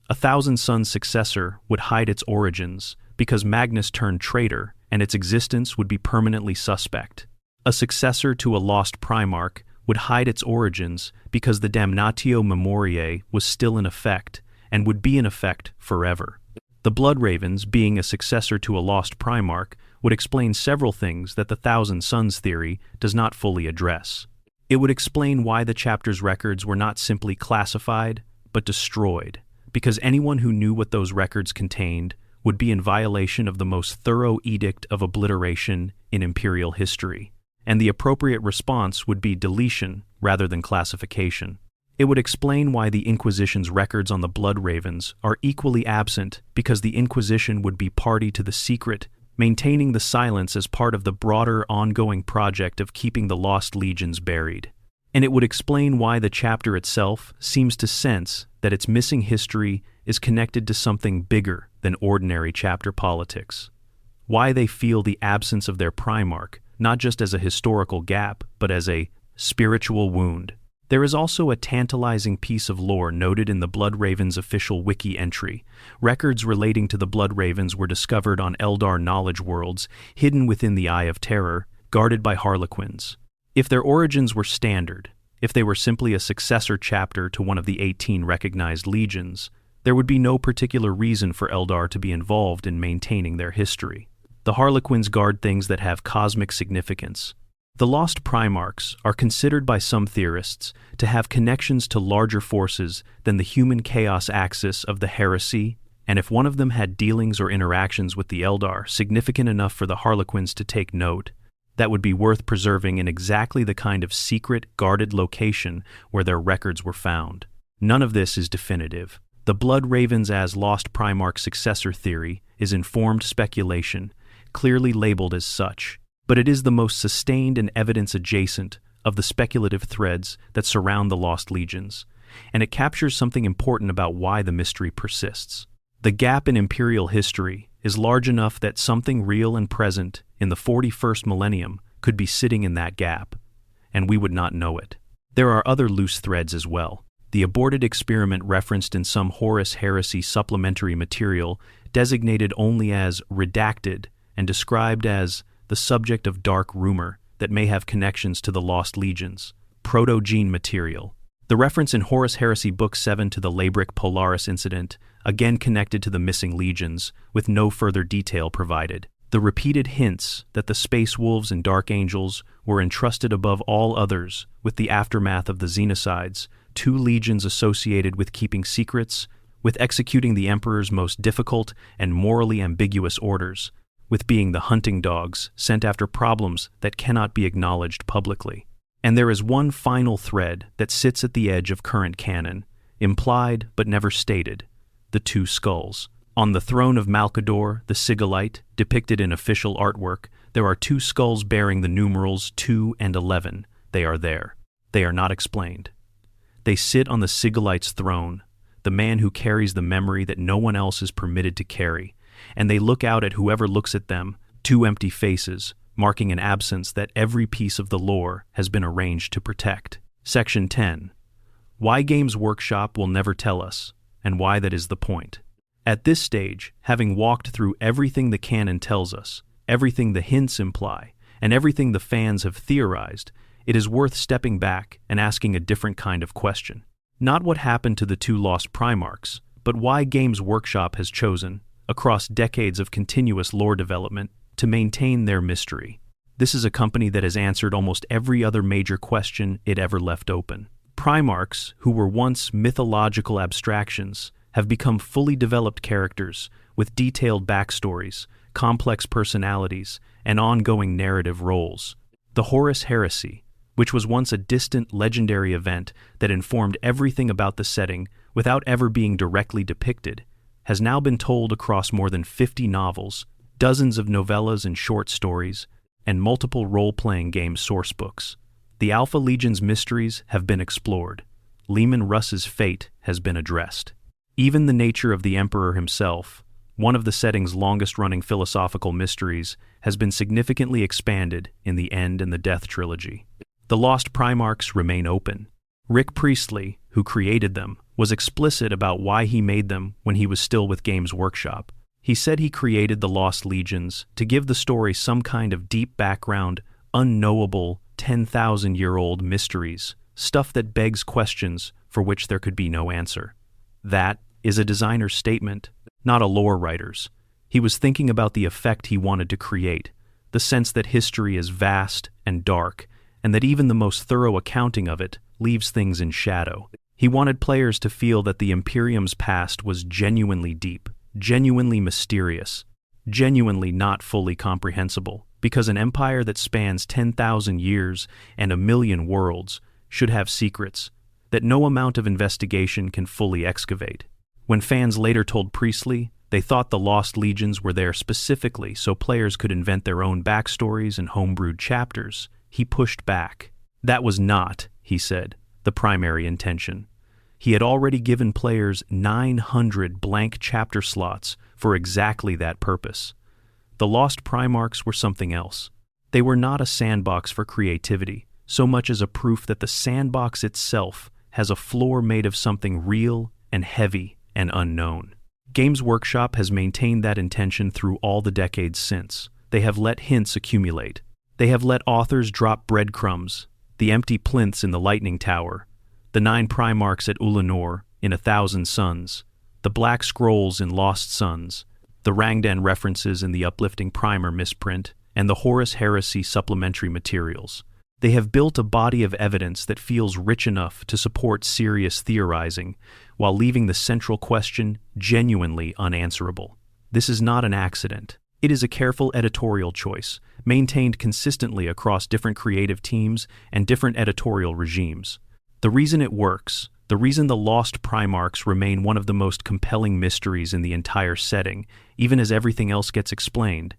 A Thousand Sons successor would hide its origins because Magnus turned traitor and its existence would be permanently suspect. A successor to a lost Primarch would hide its origins because the Damnatio Memoriae was still in effect and would be in effect forever. The Blood Ravens, being a successor to a lost Primarch, would explain several things that the Thousand Sons theory does not fully address. It would explain why the chapter's records were not simply classified, but destroyed, because anyone who knew what those records contained would be in violation of the most thorough edict of obliteration in Imperial history, and the appropriate response would be deletion rather than classification. It would explain why the Inquisition's records on the Blood Ravens are equally absent, because the Inquisition would be party to the secret, maintaining the silence as part of the broader ongoing project of keeping the lost legions buried. And it would explain why the chapter itself seems to sense that its missing history is connected to something bigger than ordinary chapter politics. Why they feel the absence of their Primarch, not just as a historical gap, but as a spiritual wound. There is also a tantalizing piece of lore noted in the Blood Ravens official wiki entry. Records relating to the Blood Ravens were discovered on Eldar knowledge worlds, hidden within the Eye of Terror, guarded by Harlequins. If their origins were standard, if they were simply a successor chapter to one of the 18 recognized legions, there would be no particular reason for Eldar to be involved in maintaining their history. The Harlequins guard things that have cosmic significance. The lost Primarchs are considered by some theorists to have connections to larger forces than the human chaos axis of the heresy, and if one of them had dealings or interactions with the Eldar significant enough for the Harlequins to take note, that would be worth preserving in exactly the kind of secret, guarded location where their records were found. None of this is definitive. The Blood Ravens as Lost Primarch successor theory is informed speculation, clearly labeled as such, but it is the most sustained and evidence-adjacent of the speculative threads that surround the Lost Legions, and it captures something important about why the mystery persists. The gap in Imperial history is large enough that something real and present in the 41st millennium could be sitting in that gap, and we would not know it. There are other loose threads as well. The aborted experiment referenced in some Horus Heresy supplementary material, designated only as redacted and described as the subject of dark rumor that may have connections to the Lost Legions, proto-gene material. The reference in Horus Heresy Book 7 to the Labric Polaris incident, again connected to the missing legions, with no further detail provided. The repeated hints that the Space Wolves and Dark Angels were entrusted above all others with the aftermath of the Xenocides, 2 legions associated with keeping secrets, with executing the Emperor's most difficult and morally ambiguous orders, with being the hunting dogs sent after problems that cannot be acknowledged publicly. And there is one final thread that sits at the edge of current canon, implied but never stated: the 2 skulls. On the throne of Malcador, the Sigillite, depicted in official artwork, there are 2 skulls bearing the numerals 2 and 11. They are there. They are not explained. They sit on the Sigillite's throne, the man who carries the memory that no one else is permitted to carry, and they look out at whoever looks at them, 2 empty faces, marking an absence that every piece of the lore has been arranged to protect. Section 10. Why Games Workshop will never tell us, and why that is the point. At this stage, having walked through everything the canon tells us, everything the hints imply, and everything the fans have theorized, it is worth stepping back and asking a different kind of question. Not what happened to the 2 lost Primarchs, but why Games Workshop has chosen, across decades of continuous lore development, to maintain their mystery. This is a company that has answered almost every other major question it ever left open. Primarchs, who were once mythological abstractions, have become fully developed characters with detailed backstories, complex personalities, and ongoing narrative roles. The Horus Heresy, which was once a distant legendary event that informed everything about the setting without ever being directly depicted, has now been told across more than 50 novels, dozens of novellas and short stories, and multiple role-playing game sourcebooks. The Alpha Legion's mysteries have been explored. Leman Russ's fate has been addressed. Even the nature of the Emperor himself, one of the setting's longest-running philosophical mysteries, has been significantly expanded in the End and the Death trilogy. The Lost Primarchs remain open. Rick Priestley, who created them, was explicit about why he made them when he was still with Games Workshop. He said he created the Lost Legions to give the story some kind of deep background, unknowable, 10,000-year-old mysteries, stuff that begs questions for which there could be no answer. That is a designer's statement, not a lore writer's. He was thinking about the effect he wanted to create, the sense that history is vast and dark, and that even the most thorough accounting of it leaves things in shadow. He wanted players to feel that the Imperium's past was genuinely deep, genuinely mysterious, genuinely not fully comprehensible, because an empire that spans 10,000 years and 1,000,000 worlds should have secrets that no amount of investigation can fully excavate. When fans later told Priestley they thought the Lost Legions were there specifically so players could invent their own backstories and homebrewed chapters, he pushed back. That was not, he said, the primary intention. He had already given players 900 blank chapter slots for exactly that purpose. The Lost Primarchs were something else. They were not a sandbox for creativity, so much as a proof that the sandbox itself has a floor made of something real and heavy and unknown. Games Workshop has maintained that intention through all the decades since. They have let hints accumulate. They have let authors drop breadcrumbs, the empty plinths in the Lightning Tower, the 9 Primarchs at Ulanor in 1,000 Suns, the Black Scrolls in Lost Suns, the Rangdan references in the uplifting Primer misprint, and the Horus Heresy supplementary materials. They have built a body of evidence that feels rich enough to support serious theorizing, while leaving the central question genuinely unanswerable. This is not an accident. It is a careful editorial choice, maintained consistently across different creative teams and different editorial regimes. The reason it works, the reason the Lost Primarchs remain one of the most compelling mysteries in the entire setting, even as everything else gets explained,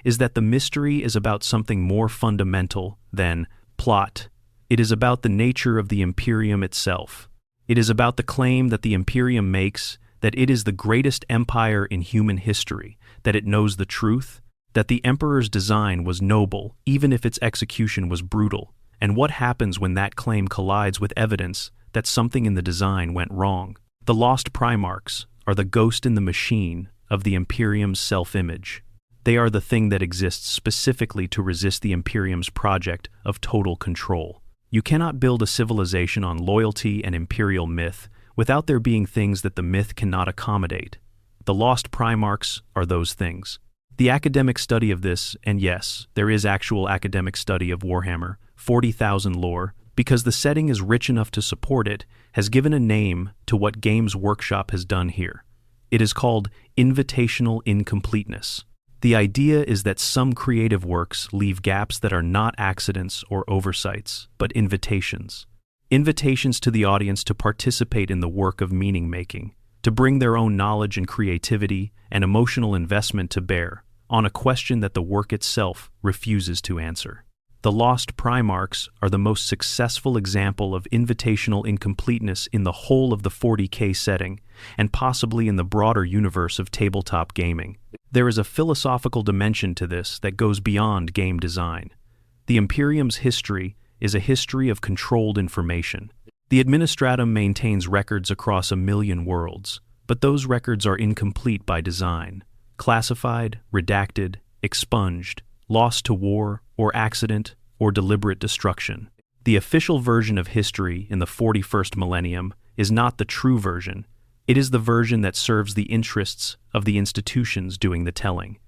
is that the mystery is about something more fundamental than plot. It is about the nature of the Imperium itself. It is about the claim that the Imperium makes that it is the greatest empire in human history, that it knows the truth, that the Emperor's design was noble even if its execution was brutal, and what happens when that claim collides with evidence that something in the design went wrong. The Lost Primarchs are the ghost in the machine of the Imperium's self-image. They are the thing that exists specifically to resist the Imperium's project of total control. You cannot build a civilization on loyalty and imperial myth without there being things that the myth cannot accommodate. The Lost Primarchs are those things. The academic study of this, and yes, there is actual academic study of Warhammer 40,000 lore, because the setting is rich enough to support it, has given a name to what Games Workshop has done here. It is called invitational incompleteness. The idea is that some creative works leave gaps that are not accidents or oversights, but invitations. Invitations to the audience to participate in the work of meaning-making, to bring their own knowledge and creativity and emotional investment to bear on a question that the work itself refuses to answer. The Lost Primarchs are the most successful example of invitational incompleteness in the whole of the 40K setting, and possibly in the broader universe of tabletop gaming. There is a philosophical dimension to this that goes beyond game design. The Imperium's history is a history of controlled information. The Administratum maintains records across 1 million worlds, but those records are incomplete by design. Classified, redacted, expunged, lost to war, or accident, or deliberate destruction. The official version of history in the 41st millennium is not the true version. It is the version that serves the interests of the institutions doing the telling.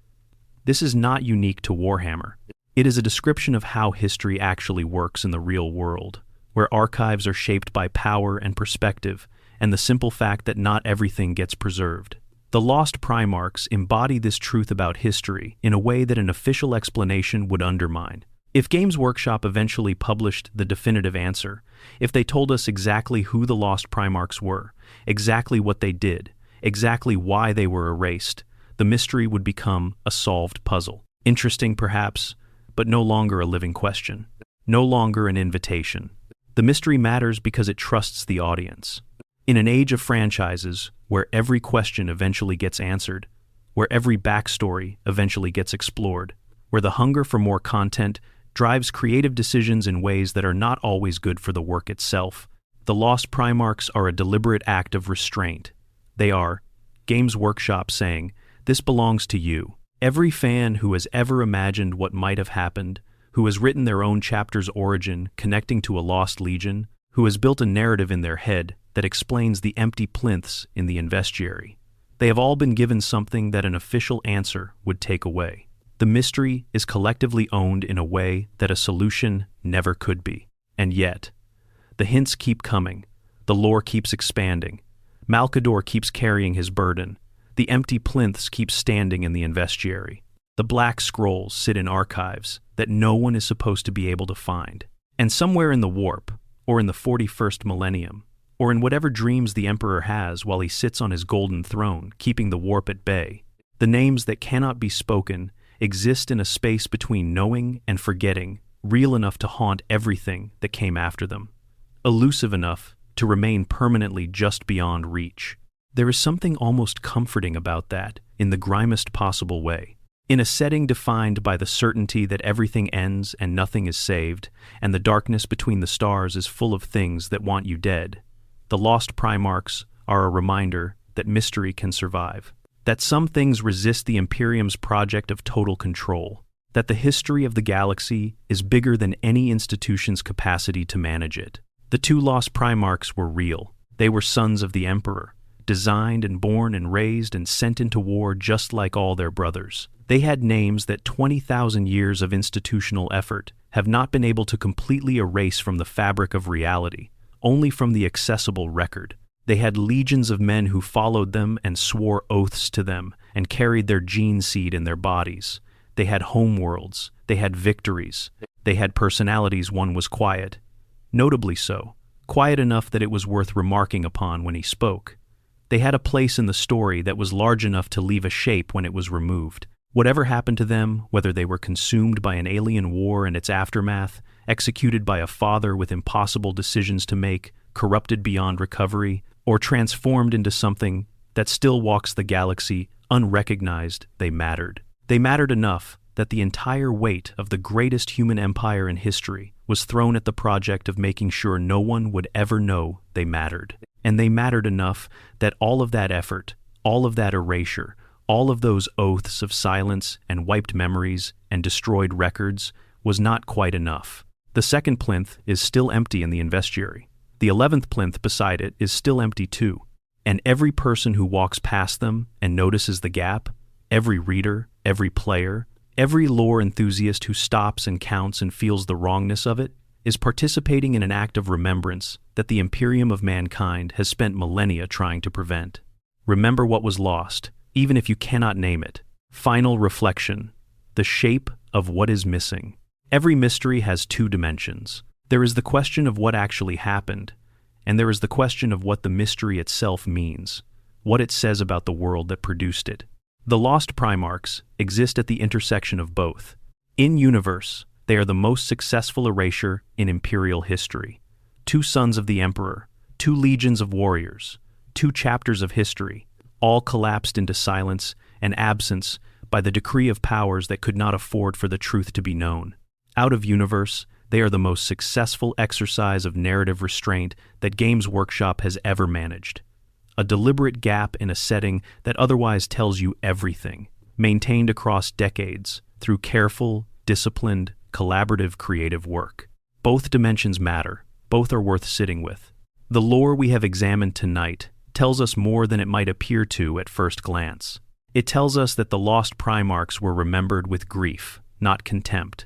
This is not unique to Warhammer. It is a description of how history actually works in the real world, where archives are shaped by power and perspective, and the simple fact that not everything gets preserved. The Lost Primarchs embody this truth about history in a way that an official explanation would undermine. If Games Workshop eventually published the definitive answer, if they told us exactly who the Lost Primarchs were, exactly what they did, exactly why they were erased, the mystery would become a solved puzzle. Interesting, perhaps, but no longer a living question. No longer an invitation. The mystery matters because it trusts the audience. In an age of franchises, where every question eventually gets answered, where every backstory eventually gets explored, where the hunger for more content drives creative decisions in ways that are not always good for the work itself, the Lost Primarchs are a deliberate act of restraint. They are Games Workshop saying, "This belongs to you." Every fan who has ever imagined what might have happened, who has written their own chapter's origin connecting to a lost legion, who has built a narrative in their head that explains the empty plinths in the investiary. They have all been given something that an official answer would take away. The mystery is collectively owned in a way that a solution never could be. And yet, the hints keep coming, the lore keeps expanding, Malkador keeps carrying his burden, the empty plinths keep standing in the investiary. The Black Scrolls sit in archives that no one is supposed to be able to find. And somewhere in the warp, or in the 41st millennium, or in whatever dreams the Emperor has while he sits on his golden throne, keeping the warp at bay, the names that cannot be spoken exist in a space between knowing and forgetting, real enough to haunt everything that came after them, elusive enough to remain permanently just beyond reach. There is something almost comforting about that, in the grimest possible way. In a setting defined by the certainty that everything ends and nothing is saved, and the darkness between the stars is full of things that want you dead, the Lost Primarchs are a reminder that mystery can survive, that some things resist the Imperium's project of total control, that the history of the galaxy is bigger than any institution's capacity to manage it. The two lost Primarchs were real. They were sons of the Emperor, designed and born and raised and sent into war just like all their brothers. They had names that 20,000 years of institutional effort have not been able to completely erase from the fabric of reality, only from the accessible record. They had legions of men who followed them and swore oaths to them and carried their gene seed in their bodies. They had homeworlds. They had victories. They had personalities. One was quiet, notably so, quiet enough that it was worth remarking upon when he spoke. They had a place in the story that was large enough to leave a shape when it was removed. Whatever happened to them, whether they were consumed by an alien war and its aftermath, executed by a father with impossible decisions to make, corrupted beyond recovery, or transformed into something that still walks the galaxy unrecognized, they mattered. They mattered enough that the entire weight of the greatest human empire in history was thrown at the project of making sure no one would ever know they mattered. And they mattered enough that all of that effort, all of that erasure, all of those oaths of silence and wiped memories and destroyed records was not quite enough. The second plinth is still empty in the investiary. The 11th plinth beside it is still empty too. And every person who walks past them and notices the gap, every reader, every player, every lore enthusiast who stops and counts and feels the wrongness of it, is participating in an act of remembrance that the Imperium of mankind has spent millennia trying to prevent. Remember what was lost, even if you cannot name it. Final reflection, the shape of what is missing. Every mystery has two dimensions. There is the question of what actually happened, and there is the question of what the mystery itself means, what it says about the world that produced it. The lost Primarchs exist at the intersection of both. In universe, they are the most successful erasure in Imperial history. Two sons of the Emperor, two legions of warriors, two chapters of history, all collapsed into silence and absence by the decree of powers that could not afford for the truth to be known. Out of universe, they are the most successful exercise of narrative restraint that Games Workshop has ever managed. A deliberate gap in a setting that otherwise tells you everything, maintained across decades through careful, disciplined, collaborative creative work. Both dimensions matter. Both are worth sitting with. The lore we have examined tonight tells us more than it might appear to at first glance. It tells us that the lost Primarchs were remembered with grief, not contempt,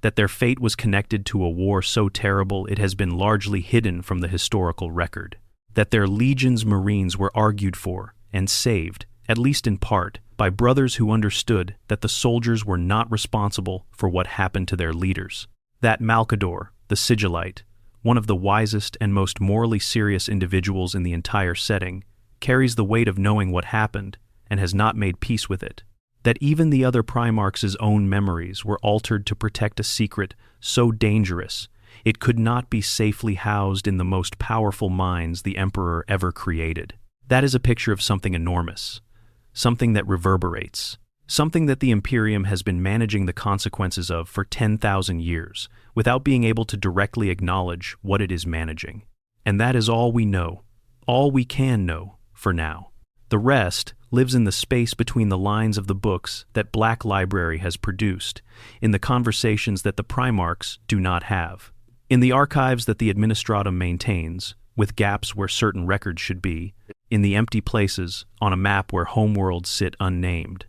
that their fate was connected to a war so terrible it has been largely hidden from the historical record, that their legions Marines were argued for and saved, at least in part, by brothers who understood that the soldiers were not responsible for what happened to their leaders, that Malcador, the Sigillite, one of the wisest and most morally serious individuals in the entire setting, carries the weight of knowing what happened and has not made peace with it, that even the other Primarchs' own memories were altered to protect a secret so dangerous it could not be safely housed in the most powerful minds the Emperor ever created. That is a picture of something enormous, something that reverberates, something that the Imperium has been managing the consequences of for 10,000 years, without being able to directly acknowledge what it is managing. And that is all we know, all we can know, for now. The rest lives in the space between the lines of the books that Black Library has produced, in the conversations that the Primarchs do not have, in the archives that the Administratum maintains, with gaps where certain records should be, in the empty places on a map where homeworlds sit unnamed,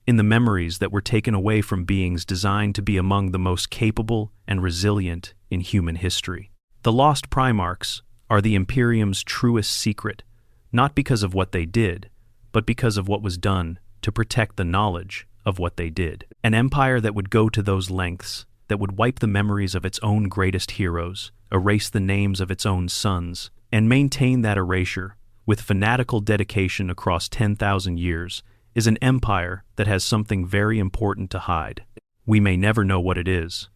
in the memories that were taken away from beings designed to be among the most capable and resilient in human history. The lost Primarchs are the Imperium's truest secret, not because of what they did, but because of what was done to protect the knowledge of what they did. An empire that would go to those lengths, that would wipe the memories of its own greatest heroes, erase the names of its own sons, and maintain that erasure with fanatical dedication across 10,000 years, is an empire that has something very important to hide. We may never know what it is.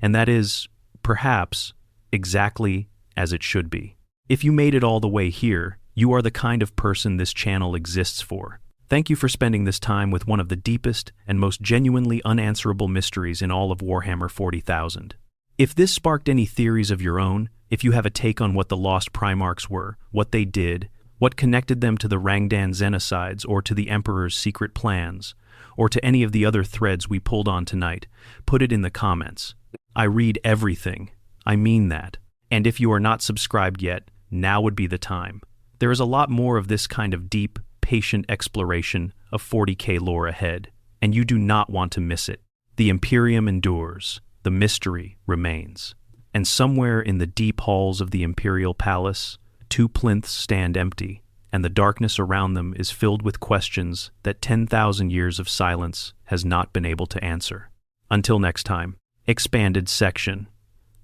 And that is, perhaps, exactly as it should be. If you made it all the way here, you are the kind of person this channel exists for. Thank you for spending this time with one of the deepest and most genuinely unanswerable mysteries in all of Warhammer 40,000. If this sparked any theories of your own, if you have a take on what the lost Primarchs were, what they did, what connected them to the Rangdan Xenocides or to the Emperor's secret plans, or to any of the other threads we pulled on tonight, put it in the comments. I read everything. I mean that. And if you are not subscribed yet, now would be the time. There is a lot more of this kind of deep, patient exploration of 40K lore ahead, and you do not want to miss it. The Imperium endures, the mystery remains. And somewhere in the deep halls of the Imperial Palace, 2 plinths stand empty, and the darkness around them is filled with questions that 10,000 years of silence has not been able to answer. Until next time, expanded section.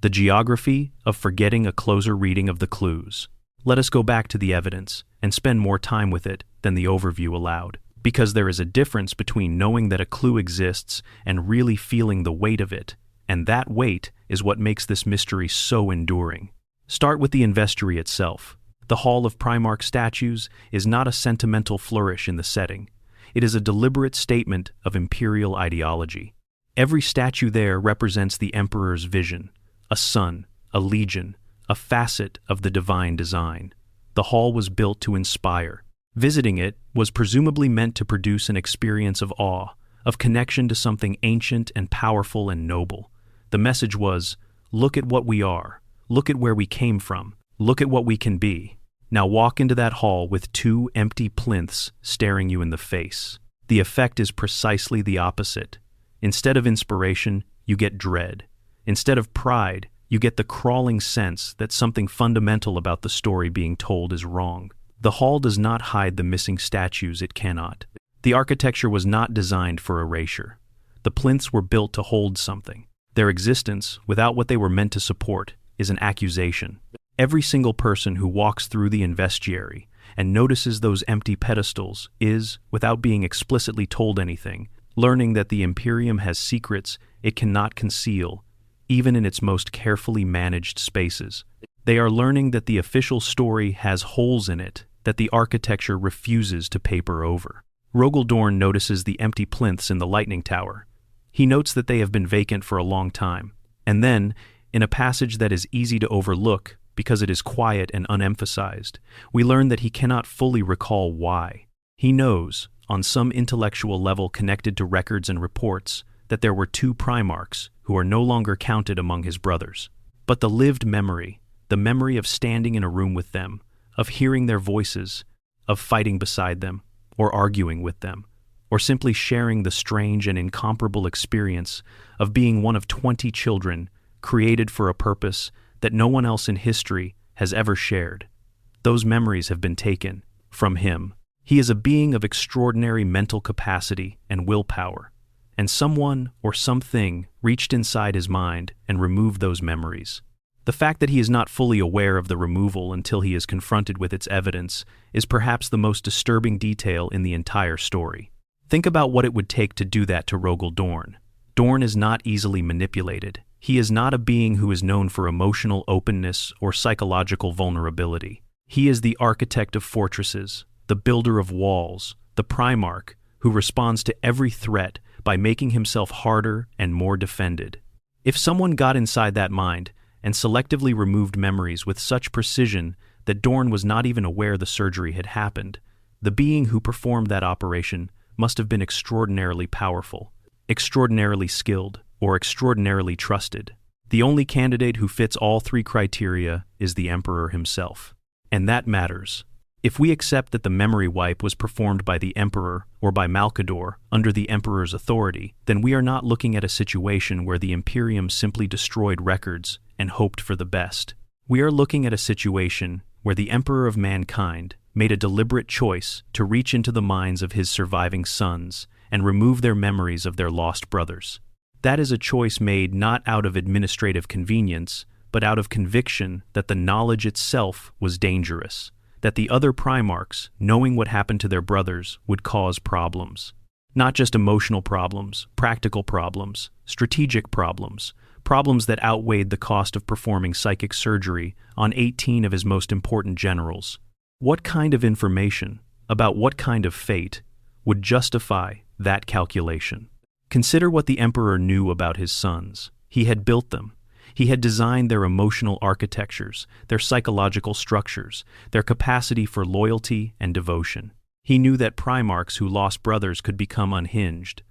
The geography of forgetting a closer reading of the clues. Let us go back to the evidence and spend more time with it than the overview allowed. Because there is a difference between knowing that a clue exists and really feeling the weight of it, and that weight is what makes this mystery so enduring. Start with the Investory itself. The Hall of Primarch statues is not a sentimental flourish in the setting. It is a deliberate statement of imperial ideology. Every statue there represents the Emperor's vision, a sun, a legion, a facet of the divine design. The hall was built to inspire. Visiting it was presumably meant to produce an experience of awe, of connection to something ancient and powerful and noble. The message was, look at what we are, look at where we came from, look at what we can be. Now walk into that hall with 2 empty plinths staring you in the face. The effect is precisely the opposite. Instead of inspiration, you get dread. Instead of pride, you get the crawling sense that something fundamental about the story being told is wrong. The hall does not hide the missing statues, it cannot. The architecture was not designed for erasure. The plinths were built to hold something. Their existence, without what they were meant to support, is an accusation. Every single person who walks through the investiary and notices those empty pedestals is, without being explicitly told anything, learning that the Imperium has secrets it cannot conceal, even in its most carefully managed spaces. They are learning that the official story has holes in it that the architecture refuses to paper over. Rogel Dorn notices the empty plinths in the Lightning Tower. He notes that they have been vacant for a long time, and then, in a passage that is easy to overlook because it is quiet and unemphasized, we learn that he cannot fully recall why. He knows, on some intellectual level connected to records and reports, that there were 2 Primarchs who are no longer counted among his brothers. But the lived memory, the memory of standing in a room with them, of hearing their voices, of fighting beside them, or arguing with them, or simply sharing the strange and incomparable experience of being one of 20 children created for a purpose that no one else in history has ever shared. Those memories have been taken from him. He is a being of extraordinary mental capacity and willpower, and someone or something reached inside his mind and removed those memories. The fact that he is not fully aware of the removal until he is confronted with its evidence is perhaps the most disturbing detail in the entire story. Think about what it would take to do that to Rogel Dorn. Dorn is not easily manipulated. He is not a being who is known for emotional openness or psychological vulnerability. He is the architect of fortresses, the builder of walls, the Primarch who responds to every threat by making himself harder and more defended. If someone got inside that mind and selectively removed memories with such precision that Dorn was not even aware the surgery had happened, the being who performed that operation must have been extraordinarily powerful, extraordinarily skilled, or extraordinarily trusted. The only candidate who fits all 3 criteria is the Emperor himself. And that matters. If we accept that the memory wipe was performed by the Emperor or by Malcador under the Emperor's authority, then we are not looking at a situation where the Imperium simply destroyed records and hoped for the best. We are looking at a situation where the Emperor of Mankind made a deliberate choice to reach into the minds of his surviving sons and remove their memories of their lost brothers. That is a choice made not out of administrative convenience, but out of conviction that the knowledge itself was dangerous, that the other Primarchs, knowing what happened to their brothers, would cause problems. Not just emotional problems, practical problems, strategic problems, problems that outweighed the cost of performing psychic surgery on 18 of his most important generals. What kind of information, about what kind of fate, would justify that calculation? Consider what the Emperor knew about his sons. He had built them. He had designed their emotional architectures, their psychological structures, their capacity for loyalty and devotion. He knew that Primarchs who lost brothers could become unhinged.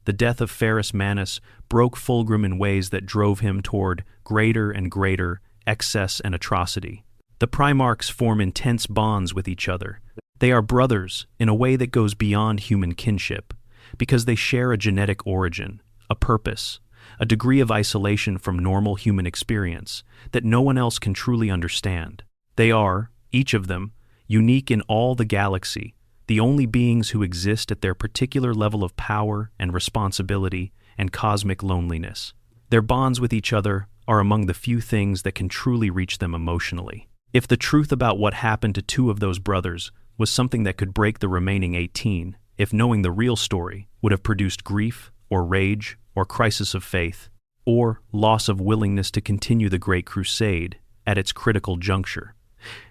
The death of Ferrus Manus broke Fulgrim in ways that drove him toward greater and greater excess and atrocity. The Primarchs form intense bonds with each other. They are brothers in a way that goes beyond human kinship, because they share a genetic origin, a purpose, a degree of isolation from normal human experience that no one else can truly understand. They are, each of them, unique in all the galaxy, the only beings who exist at their particular level of power and responsibility and cosmic loneliness. Their bonds with each other are among the few things that can truly reach them emotionally. If the truth about what happened to two of those brothers was something that could break the remaining 18, if knowing the real story would have produced grief or rage or crisis of faith, or loss of willingness to continue the Great Crusade at its critical juncture,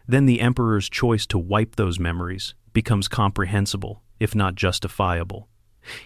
then the Emperor's choice to wipe those memories becomes comprehensible, if not justifiable.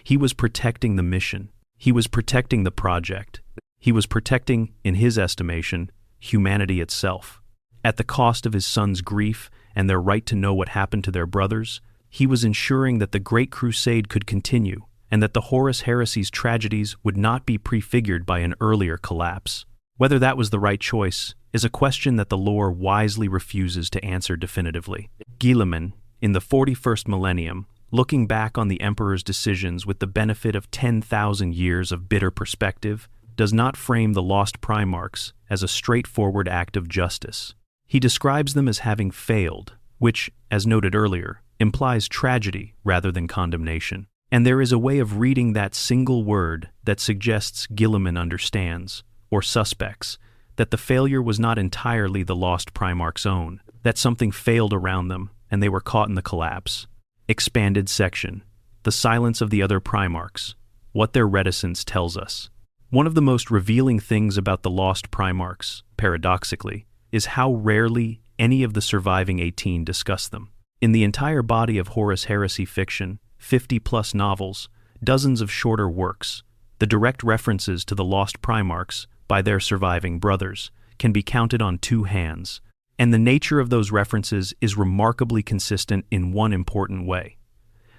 He was protecting the mission. He was protecting the project. He was protecting, in his estimation, humanity itself. At the cost of his son's grief and their right to know what happened to their brothers, he was ensuring that the Great Crusade could continue and that the Horus Heresy's tragedies would not be prefigured by an earlier collapse. Whether that was the right choice is a question that the lore wisely refuses to answer definitively. Guilliman, in the 41st millennium, looking back on the Emperor's decisions with the benefit of 10,000 years of bitter perspective, does not frame the lost Primarchs as a straightforward act of justice. He describes them as having failed, which, as noted earlier, implies tragedy rather than condemnation. And there is a way of reading that single word that suggests Guilliman understands, or suspects, that the failure was not entirely the lost Primarch's own, that something failed around them and they were caught in the collapse. Expanded section. The silence of the other Primarchs. What their reticence tells us. One of the most revealing things about the lost Primarchs, paradoxically, is how rarely any of the surviving 18 discuss them. In the entire body of Horus Heresy fiction, 50-plus novels, dozens of shorter works, the direct references to the lost Primarchs by their surviving brothers can be counted on two hands, and the nature of those references is remarkably consistent in one important way.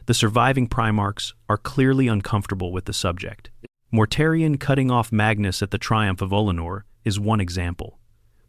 The surviving Primarchs are clearly uncomfortable with the subject. Mortarion cutting off Magnus at the triumph of Olenor is one example.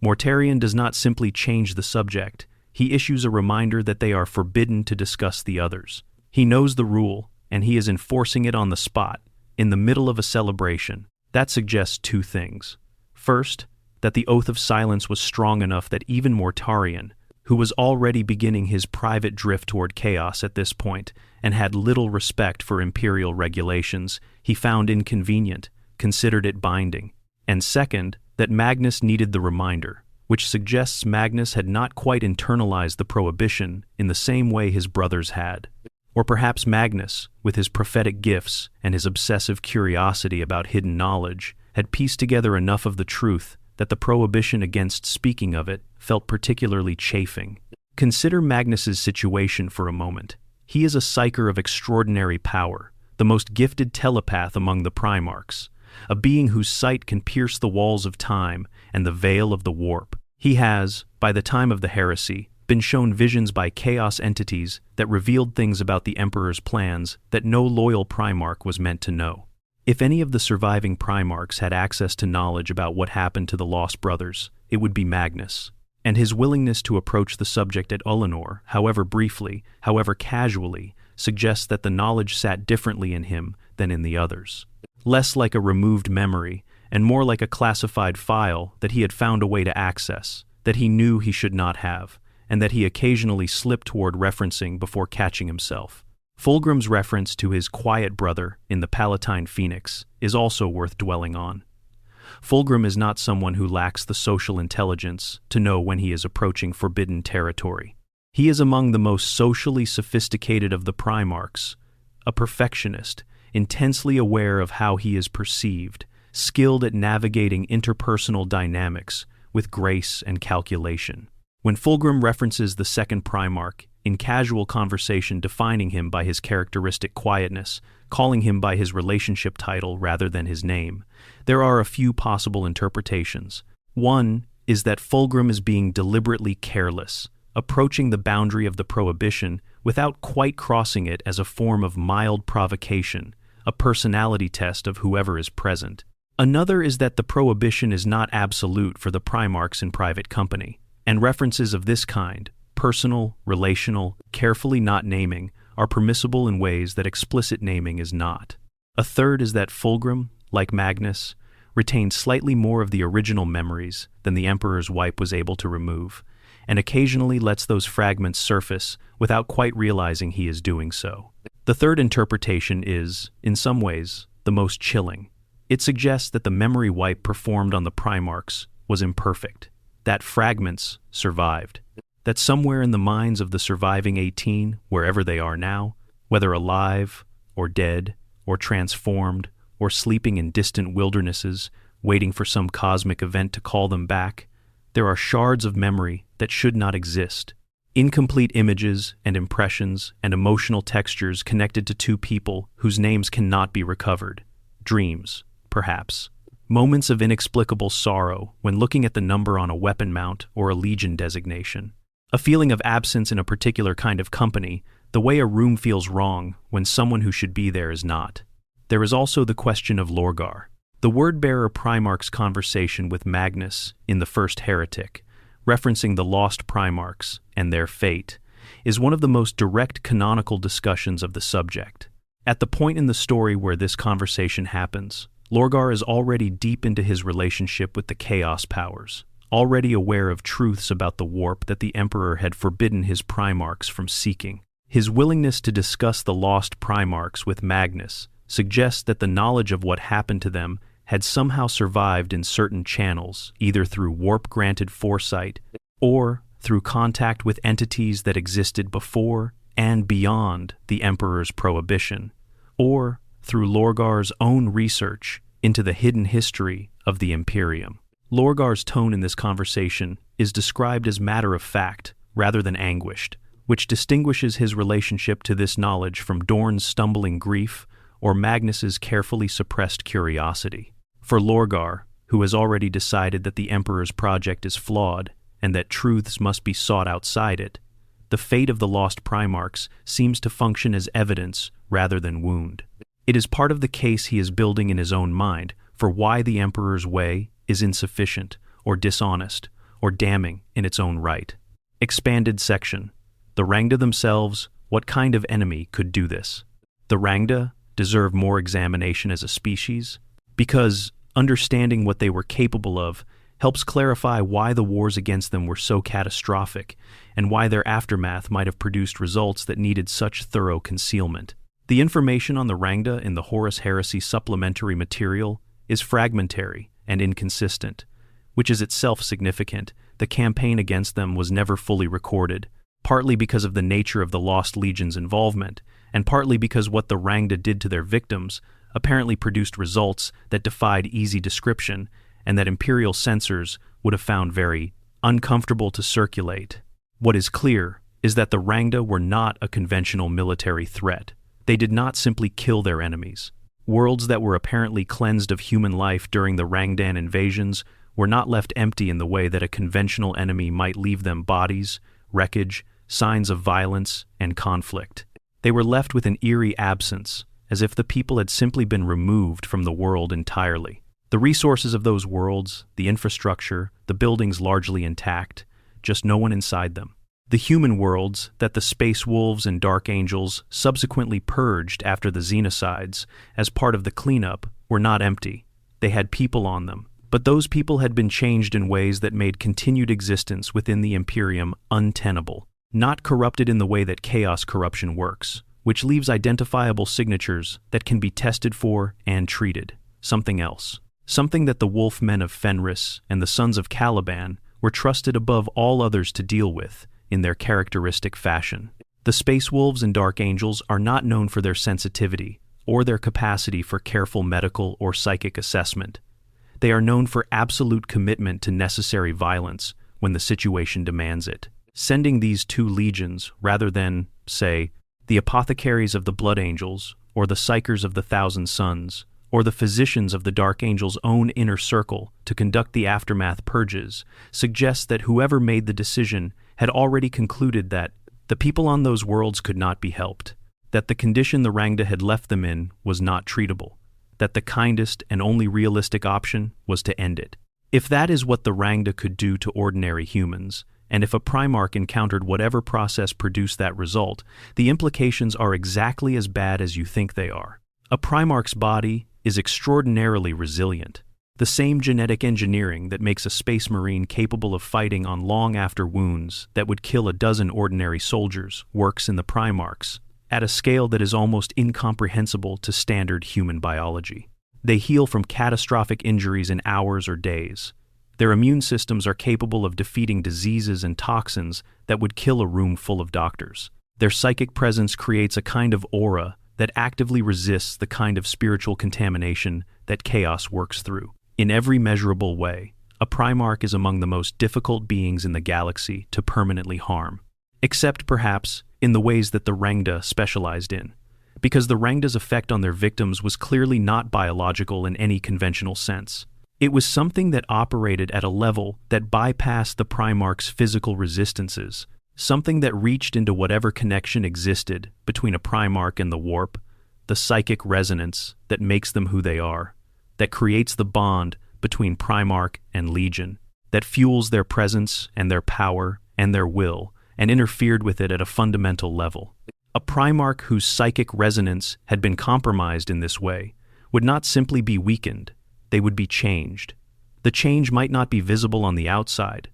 Mortarion does not simply change the subject, he issues a reminder that they are forbidden to discuss the others. He knows the rule, and he is enforcing it on the spot, in the middle of a celebration. That suggests two things. First, that the oath of silence was strong enough that even Mortarion, who was already beginning his private drift toward chaos at this point and had little respect for imperial regulations he found inconvenient, considered it binding. And second, that Magnus needed the reminder, which suggests Magnus had not quite internalized the prohibition in the same way his brothers had. Or perhaps Magnus, with his prophetic gifts and his obsessive curiosity about hidden knowledge, had pieced together enough of the truth that the prohibition against speaking of it felt particularly chafing. Consider Magnus's situation for a moment. He is a psyker of extraordinary power, the most gifted telepath among the Primarchs, a being whose sight can pierce the walls of time and the veil of the warp. He has, by the time of the heresy, been shown visions by chaos entities that revealed things about the Emperor's plans that no loyal Primarch was meant to know. If any of the surviving Primarchs had access to knowledge about what happened to the lost brothers, it would be Magnus. And his willingness to approach the subject at Olenor, however briefly, however casually, suggests that the knowledge sat differently in him than in the others. Less like a removed memory, and more like a classified file that he had found a way to access, that he knew he should not have, and that he occasionally slipped toward referencing before catching himself. Fulgrim's reference to his quiet brother in the Palatine Phoenix is also worth dwelling on. Fulgrim is not someone who lacks the social intelligence to know when he is approaching forbidden territory. He is among the most socially sophisticated of the Primarchs, a perfectionist, intensely aware of how he is perceived, skilled at navigating interpersonal dynamics with grace and calculation. When Fulgrim references the second Primarch, in casual conversation defining him by his characteristic quietness, calling him by his relationship title rather than his name, there are a few possible interpretations. One is that Fulgrim is being deliberately careless, approaching the boundary of the prohibition without quite crossing it as a form of mild provocation, a personality test of whoever is present. Another is that the prohibition is not absolute for the Primarchs in private company, and references of this kind, personal, relational, carefully not naming, are permissible in ways that explicit naming is not. A third is that Fulgrim, like Magnus, retained slightly more of the original memories than the Emperor's wipe was able to remove, and occasionally lets those fragments surface without quite realizing he is doing so. The third interpretation is, in some ways, the most chilling. It suggests that the memory wipe performed on the Primarchs was imperfect, that fragments survived, that somewhere in the minds of the surviving 18, wherever they are now, whether alive or dead or transformed or sleeping in distant wildernesses, waiting for some cosmic event to call them back, there are shards of memory that should not exist, incomplete images and impressions and emotional textures connected to two people whose names cannot be recovered, dreams, perhaps. Moments of inexplicable sorrow when looking at the number on a weapon mount or a legion designation. A feeling of absence in a particular kind of company, the way a room feels wrong when someone who should be there is not. There is also the question of Lorgar. The word-bearer Primarch's conversation with Magnus in the First Heretic, referencing the lost Primarchs and their fate, is one of the most direct canonical discussions of the subject. At the point in the story where this conversation happens, Lorgar is already deep into his relationship with the Chaos powers, already aware of truths about the warp that the Emperor had forbidden his Primarchs from seeking. His willingness to discuss the lost Primarchs with Magnus suggests that the knowledge of what happened to them had somehow survived in certain channels, either through warp-granted foresight or through contact with entities that existed before and beyond the Emperor's prohibition, or through Lorgar's own research into the hidden history of the Imperium. Lorgar's tone in this conversation is described as matter-of-fact rather than anguished, which distinguishes his relationship to this knowledge from Dorn's stumbling grief or Magnus's carefully suppressed curiosity. For Lorgar, who has already decided that the Emperor's project is flawed and that truths must be sought outside it, the fate of the lost Primarchs seems to function as evidence rather than wound. It is part of the case he is building in his own mind for why the Emperor's way is insufficient or dishonest or damning in its own right. Expanded section. The Rangda themselves, what kind of enemy could do this? The Rangda deserve more examination as a species because understanding what they were capable of helps clarify why the wars against them were so catastrophic and why their aftermath might have produced results that needed such thorough concealment. The information on the Rangda in the Horus Heresy supplementary material is fragmentary and inconsistent, which is itself significant. The campaign against them was never fully recorded, partly because of the nature of the Lost Legion's involvement, and partly because what the Rangda did to their victims apparently produced results that defied easy description and that Imperial censors would have found very uncomfortable to circulate. What is clear is that the Rangda were not a conventional military threat. They did not simply kill their enemies. Worlds that were apparently cleansed of human life during the Rangdan invasions were not left empty in the way that a conventional enemy might leave them: bodies, wreckage, signs of violence, and conflict. They were left with an eerie absence, as if the people had simply been removed from the world entirely. The resources of those worlds, the infrastructure, the buildings largely intact, just no one inside them. The human worlds that the Space Wolves and Dark Angels subsequently purged after the Xenocides as part of the cleanup were not empty. They had people on them, but those people had been changed in ways that made continued existence within the Imperium untenable, not corrupted in the way that chaos corruption works, which leaves identifiable signatures that can be tested for and treated. Something else. Something that the Wolf Men of Fenris and the Sons of Caliban were trusted above all others to deal with in their characteristic fashion. The Space Wolves and Dark Angels are not known for their sensitivity or their capacity for careful medical or psychic assessment. They are known for absolute commitment to necessary violence when the situation demands it. Sending these two legions rather than, say, the Apothecaries of the Blood Angels or the Psychers of the Thousand Suns or the physicians of the Dark Angel's own inner circle to conduct the aftermath purges suggests that whoever made the decision had already concluded that The people on those worlds could not be helped, that the condition the Rangda had left them in was not treatable, that the kindest and only realistic option was to end it. If that is what the Rangda could do to ordinary humans, and if a Primarch encountered whatever process produced that result, the implications are exactly as bad as you think they are. A Primarch's body is extraordinarily resilient. The same genetic engineering that makes a Space Marine capable of fighting on long after wounds that would kill a dozen ordinary soldiers works in the Primarchs, at a scale that is almost incomprehensible to standard human biology. They heal from catastrophic injuries in hours or days. Their immune systems are capable of defeating diseases and toxins that would kill a room full of doctors. Their psychic presence creates a kind of aura that actively resists the kind of spiritual contamination that chaos works through. In every measurable way, a Primarch is among the most difficult beings in the galaxy to permanently harm, except perhaps in the ways that the Rangda specialized in, because the Rangda's effect on their victims was clearly not biological in any conventional sense. It was something that operated at a level that bypassed the Primarch's physical resistances, something that reached into whatever connection existed between a Primarch and the warp, the psychic resonance that makes them who they are, that creates the bond between Primarch and Legion, that fuels their presence and their power and their will, and interfered with it at a fundamental level. A Primarch whose psychic resonance had been compromised in this way would not simply be weakened, they would be changed. The change might not be visible on the outside,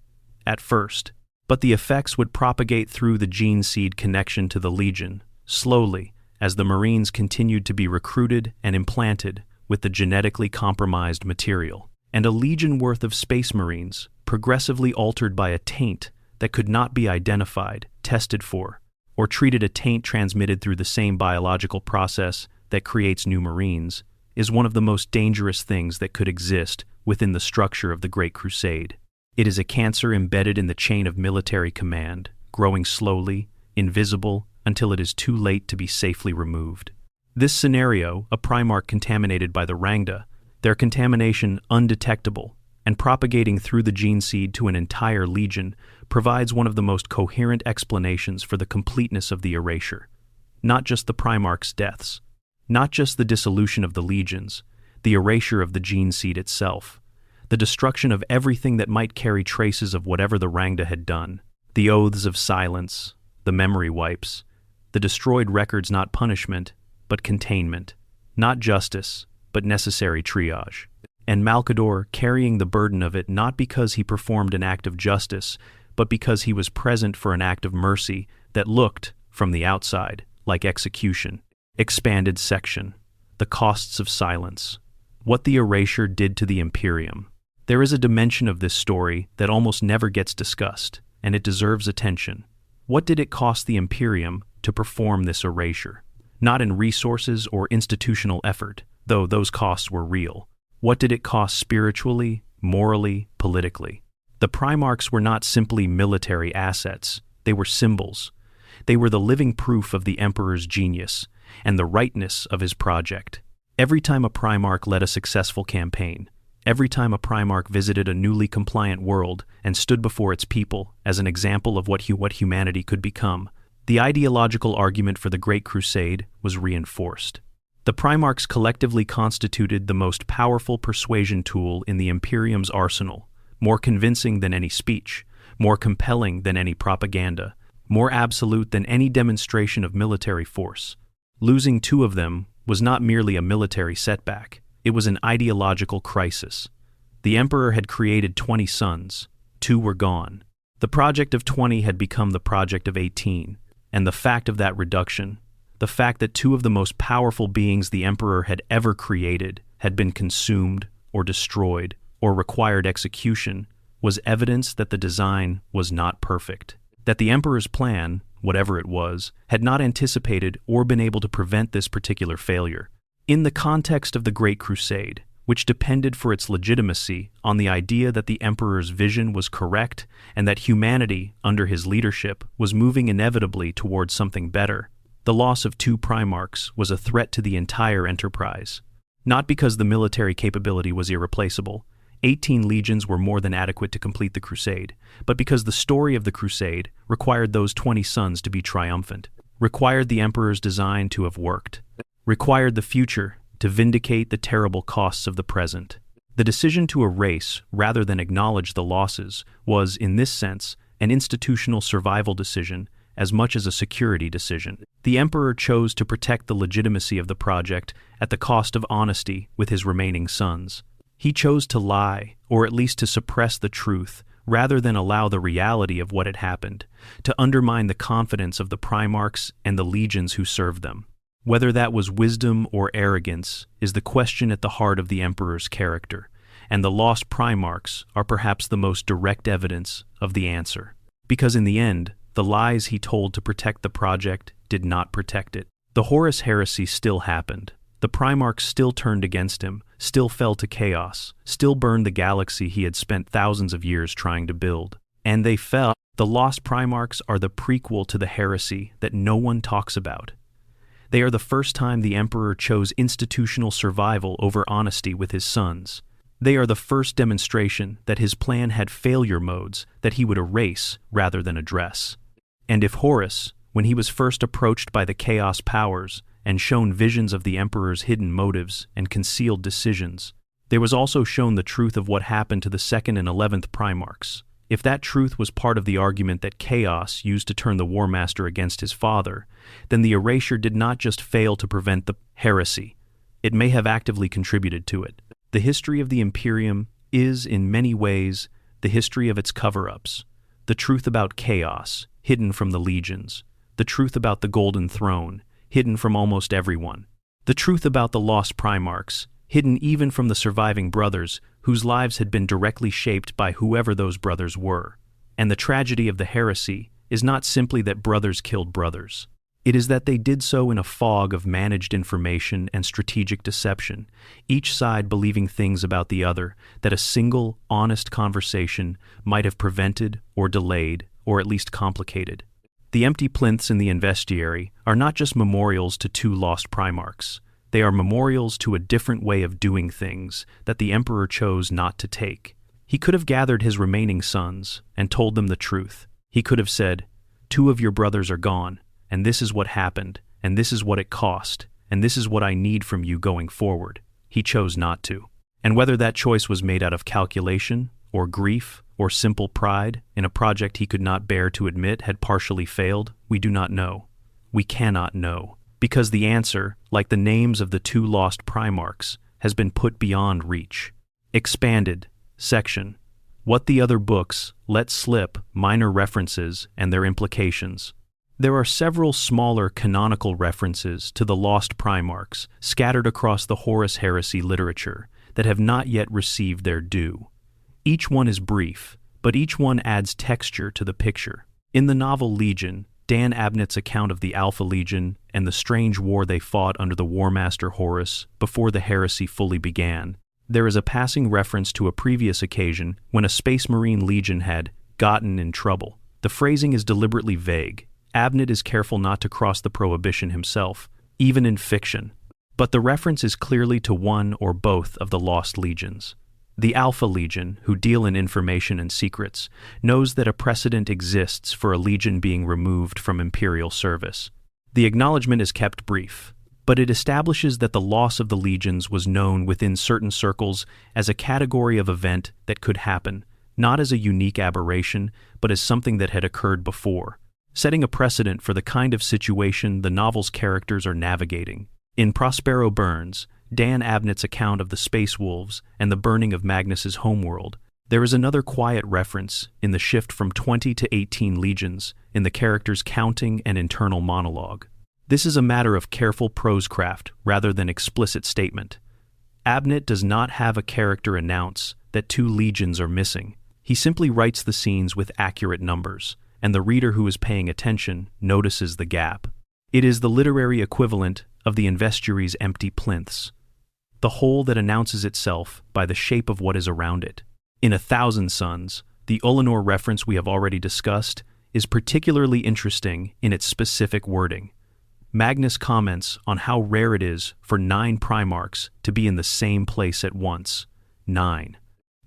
at first, but the effects would propagate through the gene seed connection to the Legion, slowly, as the Marines continued to be recruited and implanted with the genetically compromised material. And a Legion worth of Space Marines, progressively altered by a taint that could not be identified, tested for, or treated a taint transmitted through the same biological process that creates new Marines, is one of the most dangerous things that could exist within the structure of the Great Crusade. It is a cancer embedded in the chain of military command, growing slowly, invisible, until it is too late to be safely removed. This scenario, a Primarch contaminated by the Rangda, their contamination undetectable, and propagating through the gene seed to an entire Legion, provides one of the most coherent explanations for the completeness of the erasure. Not just the Primarch's deaths, not just the dissolution of the legions, the erasure of the gene seed itself, the destruction of everything that might carry traces of whatever the Rangda had done, the oaths of silence, the memory wipes, the destroyed records not punishment, but containment, not justice, but necessary triage, and Malkador carrying the burden of it not because he performed an act of justice, but because he was present for an act of mercy that looked, from the outside, like execution. Expanded section. The costs of silence. What the erasure did to the Imperium. There is a dimension of this story that almost never gets discussed, and it deserves attention. What did it cost the Imperium to perform this erasure? Not in resources or institutional effort, though those costs were real. What did it cost spiritually, morally, politically? The Primarchs were not simply military assets, they were symbols. They were the living proof of the Emperor's genius and the rightness of his project. Every time a Primarch led a successful campaign, every time a Primarch visited a newly compliant world and stood before its people as an example of what humanity could become, the ideological argument for the Great Crusade was reinforced. The Primarchs collectively constituted the most powerful persuasion tool in the Imperium's arsenal, more convincing than any speech, more compelling than any propaganda, more absolute than any demonstration of military force. Losing two of them was not merely a military setback, it was an ideological crisis. The Emperor had created 20 sons, 2 were gone. The project of 20 had become the project of 18, and the fact of that reduction, the fact that 2 of the most powerful beings the Emperor had ever created had been consumed or destroyed or required execution, was evidence that the design was not perfect, that the Emperor's plan, whatever it was, had not anticipated or been able to prevent this particular failure. In the context of the Great Crusade, which depended for its legitimacy on the idea that the Emperor's vision was correct and that humanity, under his leadership, was moving inevitably towards something better, the loss of 2 Primarchs was a threat to the entire enterprise. Not because the military capability was irreplaceable, 18 legions were more than adequate to complete the crusade, but because the story of the crusade required those 20 sons to be triumphant, required the emperor's design to have worked, required the future to vindicate the terrible costs of the present. The decision to erase rather than acknowledge the losses was, in this sense, an institutional survival decision as much as a security decision. The emperor chose to protect the legitimacy of the project at the cost of honesty with his remaining sons. He chose to lie, or at least to suppress the truth, rather than allow the reality of what had happened, to undermine the confidence of the Primarchs and the legions who served them. Whether that was wisdom or arrogance is the question at the heart of the emperor's character, and the lost Primarchs are perhaps the most direct evidence of the answer. Because in the end, the lies he told to protect the project did not protect it. The Horus heresy still happened. The Primarchs still turned against him, still fell to chaos, still burned the galaxy he had spent thousands of years trying to build. And they fell. The lost Primarchs are the prequel to the heresy that no one talks about. They are the first time the Emperor chose institutional survival over honesty with his sons. They are the first demonstration that his plan had failure modes that he would erase rather than address. And if Horus, when he was first approached by the Chaos powers and shown visions of the Emperor's hidden motives and concealed decisions, there was also shown the truth of what happened to the 2nd and 11th Primarchs. If that truth was part of the argument that Chaos used to turn the War Master against his father, then the erasure did not just fail to prevent the heresy. It may have actively contributed to it. The history of the Imperium is, in many ways, the history of its cover-ups. The truth about Chaos, hidden from the legions. The truth about the Golden Throne, hidden from almost everyone. The truth about the lost Primarchs, hidden even from the surviving brothers whose lives had been directly shaped by whoever those brothers were. And the tragedy of the heresy is not simply that brothers killed brothers. It is that they did so in a fog of managed information and strategic deception, each side believing things about the other that a single, honest conversation might have prevented or delayed or at least complicated. The empty plinths in the investiary are not just memorials to 2 lost Primarchs. They are memorials to a different way of doing things that the Emperor chose not to take. He could have gathered his remaining sons and told them the truth. He could have said, 2 of your brothers are gone, and this is what happened, and this is what it cost, and this is what I need from you going forward. He chose not to. And whether that choice was made out of calculation, or grief, or simple pride in a project he could not bear to admit had partially failed, we do not know. We cannot know. Because the answer, like the names of the 2 lost Primarchs, has been put beyond reach. Expanded. Section. What the other books let slip, minor references and their implications. There are several smaller canonical references to the lost Primarchs scattered across the Horus heresy literature that have not yet received their due. Each one is brief, but each one adds texture to the picture. In the novel Legion, Dan Abnett's account of the Alpha Legion and the strange war they fought under the War Master Horus before the heresy fully began, there is a passing reference to a previous occasion when a Space Marine Legion had gotten in trouble. The phrasing is deliberately vague. Abnett is careful not to cross the prohibition himself, even in fiction. But the reference is clearly to one or both of the lost legions. The Alpha Legion, who deal in information and secrets, knows that a precedent exists for a legion being removed from Imperial service. The acknowledgement is kept brief, but it establishes that the loss of the legions was known within certain circles as a category of event that could happen, not as a unique aberration, but as something that had occurred before, setting a precedent for the kind of situation the novel's characters are navigating. In Prospero Burns, Dan Abnett's account of the Space Wolves and the burning of Magnus's homeworld, there is another quiet reference in the shift from 20 to 18 legions in the character's counting and internal monologue. This is a matter of careful prosecraft rather than explicit statement. Abnett does not have a character announce that 2 legions are missing. He simply writes the scenes with accurate numbers, and the reader who is paying attention notices the gap. It is the literary equivalent of the investiary's empty plinths, the whole that announces itself by the shape of what is around it. In 1,000 Suns, the Ulanor reference we have already discussed is particularly interesting in its specific wording. Magnus comments on how rare it is for 9 Primarchs to be in the same place at once. 9.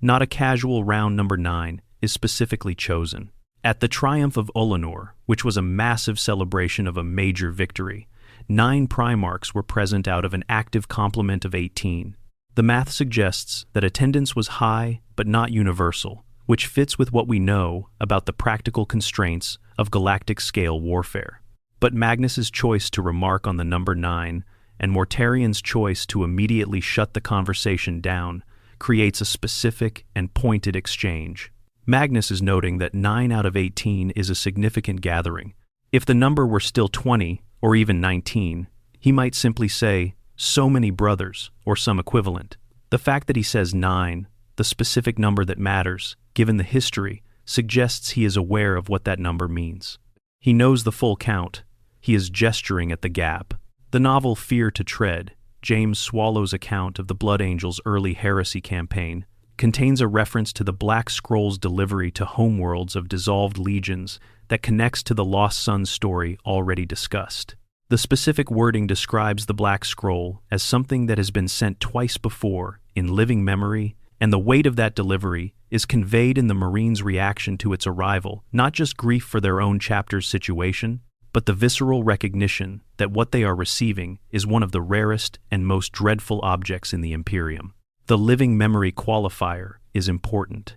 Not a casual round number 9 is specifically chosen. At the triumph of Olenor, which was a massive celebration of a major victory, 9 Primarchs were present out of an active complement of 18. The math suggests that attendance was high but not universal, which fits with what we know about the practical constraints of galactic-scale warfare. But Magnus's choice to remark on the number 9 and Mortarian's choice to immediately shut the conversation down creates a specific and pointed exchange. Magnus is noting that 9 out of 18 is a significant gathering. If the number were still 20 or even 19, he might simply say, "so many brothers," or some equivalent. The fact that he says 9, the specific number that matters, given the history, suggests he is aware of what that number means. He knows the full count. He is gesturing at the gap. The novel Fear to Tread, James Swallow's account of the Blood Angels' early heresy campaign, contains a reference to the Black Scroll's delivery to homeworlds of dissolved legions that connects to the Lost Sun story already discussed. The specific wording describes the Black Scroll as something that has been sent twice before in living memory, and the weight of that delivery is conveyed in the Marines' reaction to its arrival, not just grief for their own chapter's situation, but the visceral recognition that what they are receiving is one of the rarest and most dreadful objects in the Imperium. The living memory qualifier is important.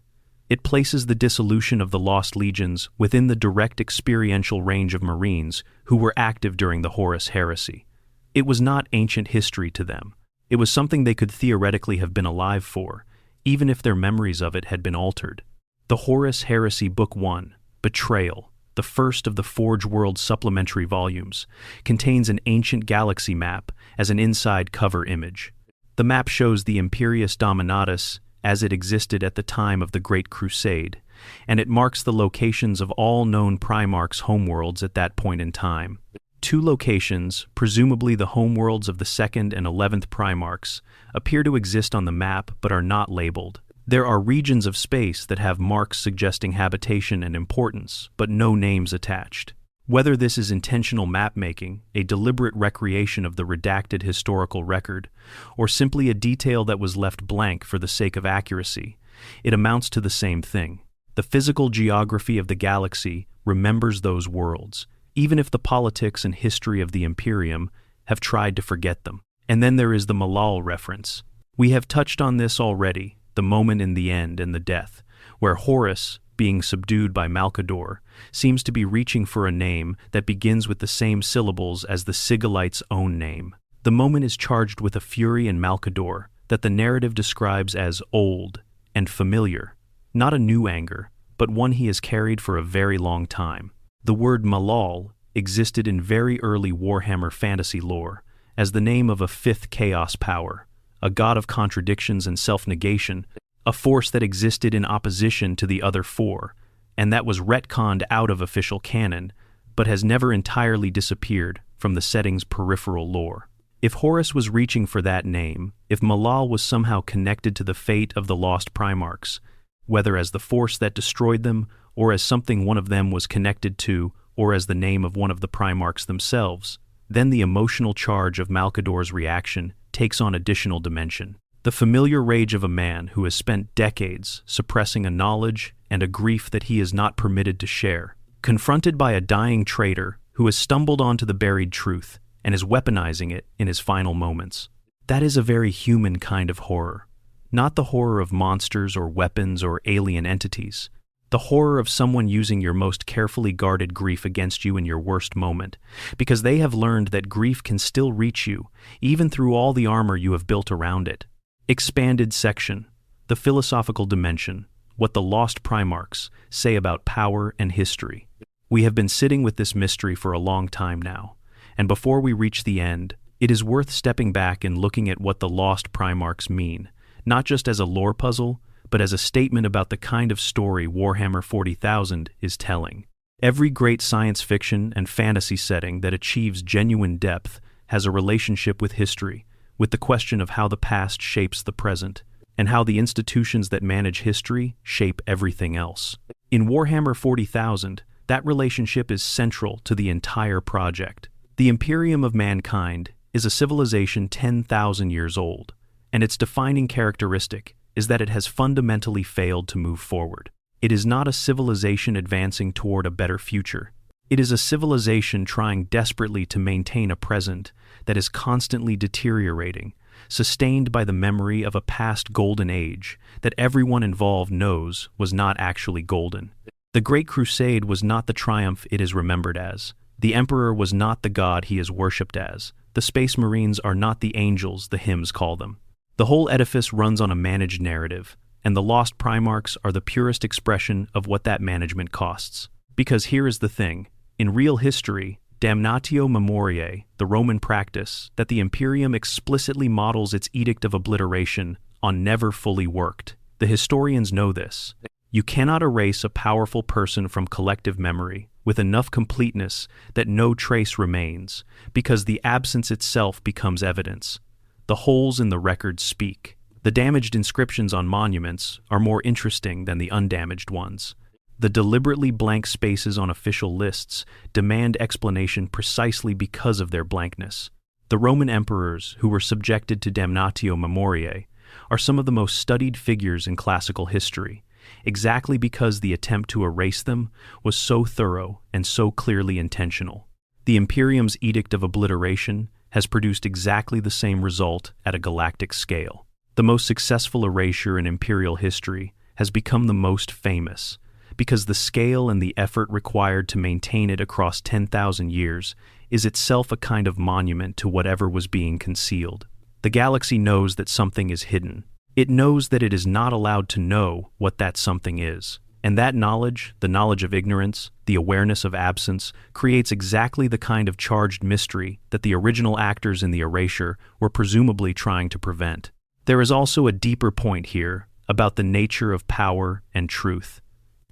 It places the dissolution of the Lost Legions within the direct experiential range of Marines who were active during the Horus Heresy. It was not ancient history to them. It was something they could theoretically have been alive for, even if their memories of it had been altered. The Horus Heresy Book 1, Betrayal, the first of the Forge World supplementary volumes, contains an ancient galaxy map as an inside cover image. The map shows the Imperius Dominatus as it existed at the time of the Great Crusade, and it marks the locations of all known Primarchs' homeworlds at that point in time. 2 locations, presumably the homeworlds of the 2nd and 11th Primarchs, appear to exist on the map but are not labeled. There are regions of space that have marks suggesting habitation and importance, but no names attached. Whether this is intentional map-making, a deliberate recreation of the redacted historical record, or simply a detail that was left blank for the sake of accuracy, it amounts to the same thing. The physical geography of the galaxy remembers those worlds, even if the politics and history of the Imperium have tried to forget them. And then there is the Malal reference. We have touched on this already, the moment in the end and the death, where Horus, being subdued by Malcador, seems to be reaching for a name that begins with the same syllables as the Sigilite's own name. The moment is charged with a fury in Malcador that the narrative describes as old and familiar, not a new anger, but one he has carried for a very long time. The word Malal existed in very early Warhammer fantasy lore as the name of a 5th chaos power, a god of contradictions and self-negation, a force that existed in opposition to the other 4, and that was retconned out of official canon, but has never entirely disappeared from the setting's peripheral lore. If Horus was reaching for that name, if Malal was somehow connected to the fate of the lost Primarchs, whether as the force that destroyed them, or as something one of them was connected to, or as the name of one of the Primarchs themselves, then the emotional charge of Malcador's reaction takes on additional dimension. The familiar rage of a man who has spent decades suppressing a knowledge and a grief that he is not permitted to share, confronted by a dying traitor who has stumbled onto the buried truth and is weaponizing it in his final moments. That is a very human kind of horror, not the horror of monsters or weapons or alien entities, the horror of someone using your most carefully guarded grief against you in your worst moment, because they have learned that grief can still reach you, even through all the armor you have built around it. Expanded section, the philosophical dimension, what the lost Primarchs say about power and history. We have been sitting with this mystery for a long time now, and before we reach the end, it is worth stepping back and looking at what the lost Primarchs mean, not just as a lore puzzle, but as a statement about the kind of story Warhammer 40,000 is telling. Every great science fiction and fantasy setting that achieves genuine depth has a relationship with history, with the question of how the past shapes the present, and how the institutions that manage history shape everything else. In Warhammer 40,000, that relationship is central to the entire project. The Imperium of mankind is a civilization 10,000 years old, and its defining characteristic is that it has fundamentally failed to move forward. It is not a civilization advancing toward a better future. It is a civilization trying desperately to maintain a present that is constantly deteriorating, sustained by the memory of a past golden age that everyone involved knows was not actually golden. The Great Crusade was not the triumph it is remembered as. The Emperor was not the god he is worshipped as. The Space Marines are not the angels the hymns call them. The whole edifice runs on a managed narrative, and the lost Primarchs are the purest expression of what that management costs. Because here is the thing. In real history, damnatio memoriae, the Roman practice that the Imperium explicitly models its edict of obliteration on, never fully worked. The historians know this. You cannot erase a powerful person from collective memory with enough completeness that no trace remains, because the absence itself becomes evidence. The holes in the records speak. The damaged inscriptions on monuments are more interesting than the undamaged ones. The deliberately blank spaces on official lists demand explanation precisely because of their blankness. The Roman emperors, who were subjected to damnatio memoriae, are some of the most studied figures in classical history, exactly because the attempt to erase them was so thorough and so clearly intentional. The Imperium's edict of obliteration has produced exactly the same result at a galactic scale. The most successful erasure in imperial history has become the most famous, because the scale and the effort required to maintain it across 10,000 years is itself a kind of monument to whatever was being concealed. The galaxy knows that something is hidden. It knows that it is not allowed to know what that something is. And that knowledge, the knowledge of ignorance, the awareness of absence, creates exactly the kind of charged mystery that the original actors in the erasure were presumably trying to prevent. There is also a deeper point here about the nature of power and truth.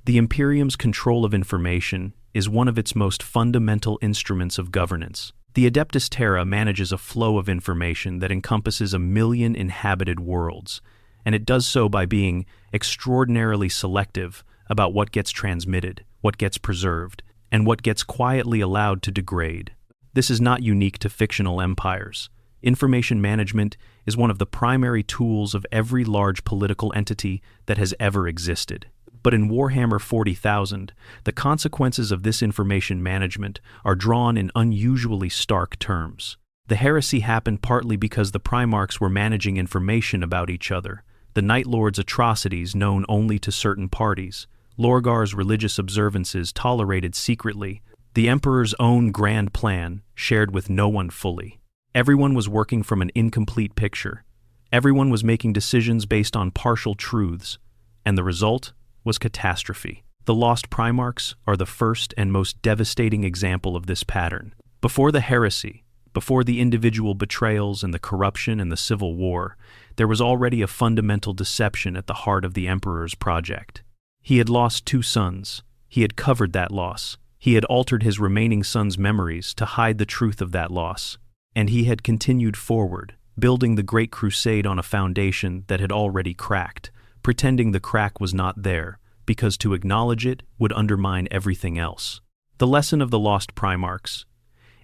The Imperium's control of information is one of its most fundamental instruments of governance. The Adeptus Terra manages a flow of information that encompasses 1 million inhabited worlds, and it does so by being extraordinarily selective about what gets transmitted, what gets preserved, and what gets quietly allowed to degrade. This is not unique to fictional empires. Information management is one of the primary tools of every large political entity that has ever existed. But in Warhammer 40,000, the consequences of this information management are drawn in unusually stark terms. The heresy happened partly because the Primarchs were managing information about each other, the Night Lord's atrocities known only to certain parties, Lorgar's religious observances tolerated secretly, the Emperor's own grand plan shared with no one fully. Everyone was working from an incomplete picture. Everyone was making decisions based on partial truths, and the result was catastrophe. The Lost Primarchs are the first and most devastating example of this pattern. Before the heresy, before the individual betrayals and the corruption and the civil war, there was already a fundamental deception at the heart of the Emperor's project. He had lost 2 sons. He had covered that loss. He had altered his remaining sons' memories to hide the truth of that loss. And he had continued forward, building the Great Crusade on a foundation that had already cracked, pretending the crack was not there, because to acknowledge it would undermine everything else. The lesson of the Lost Primarchs.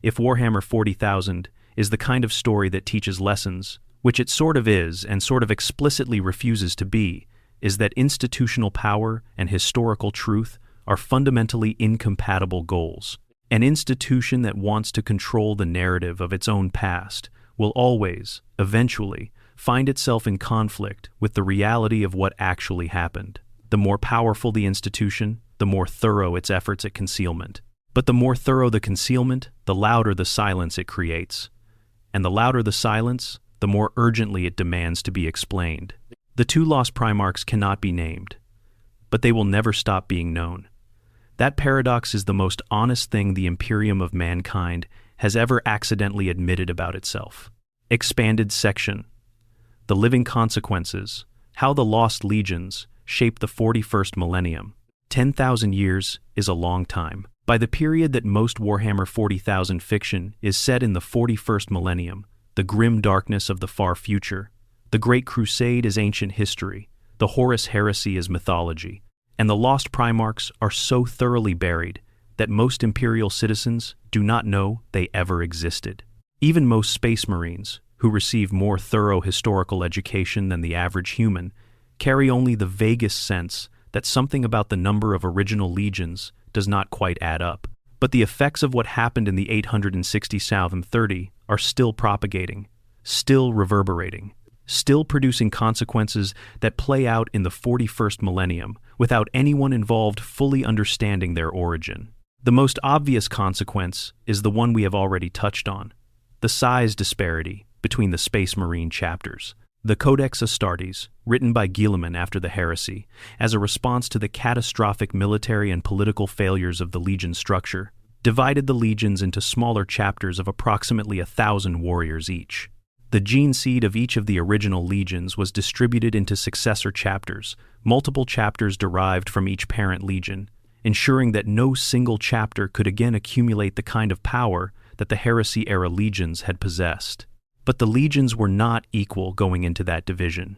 If Warhammer 40,000 is the kind of story that teaches lessons, which it sort of is and sort of explicitly refuses to be, is that institutional power and historical truth are fundamentally incompatible goals. An institution that wants to control the narrative of its own past will always, eventually, find itself in conflict with the reality of what actually happened. The more powerful the institution, the more thorough its efforts at concealment. But the more thorough the concealment, the louder the silence it creates. And the louder the silence, the more urgently it demands to be explained. The 2 Lost Primarchs cannot be named, but they will never stop being known. That paradox is the most honest thing the Imperium of mankind has ever accidentally admitted about itself. Expanded section. The living consequences, how the lost legions shape the 41st millennium. 10,000 years is a long time. By the period that most Warhammer 40,000 fiction is set in the 41st millennium, the grim darkness of the far future, the Great Crusade is ancient history, the Horus heresy is mythology, and the Lost Primarchs are so thoroughly buried that most Imperial citizens do not know they ever existed. Even most Space Marines, who receive more thorough historical education than the average human, carry only the vaguest sense that something about the number of original legions does not quite add up. But the effects of what happened in the 860 Southern 30 are still propagating, still reverberating, still producing consequences that play out in the 41st millennium without anyone involved fully understanding their origin. The most obvious consequence is the one we have already touched on: the size disparity between the Space Marine chapters. The Codex Astartes, written by Guilliman after the heresy, as a response to the catastrophic military and political failures of the legion structure, divided the legions into smaller chapters of approximately 1,000 warriors each. The gene seed of each of the original legions was distributed into successor chapters, multiple chapters derived from each parent legion, ensuring that no single chapter could again accumulate the kind of power that the heresy-era legions had possessed. But the legions were not equal going into that division.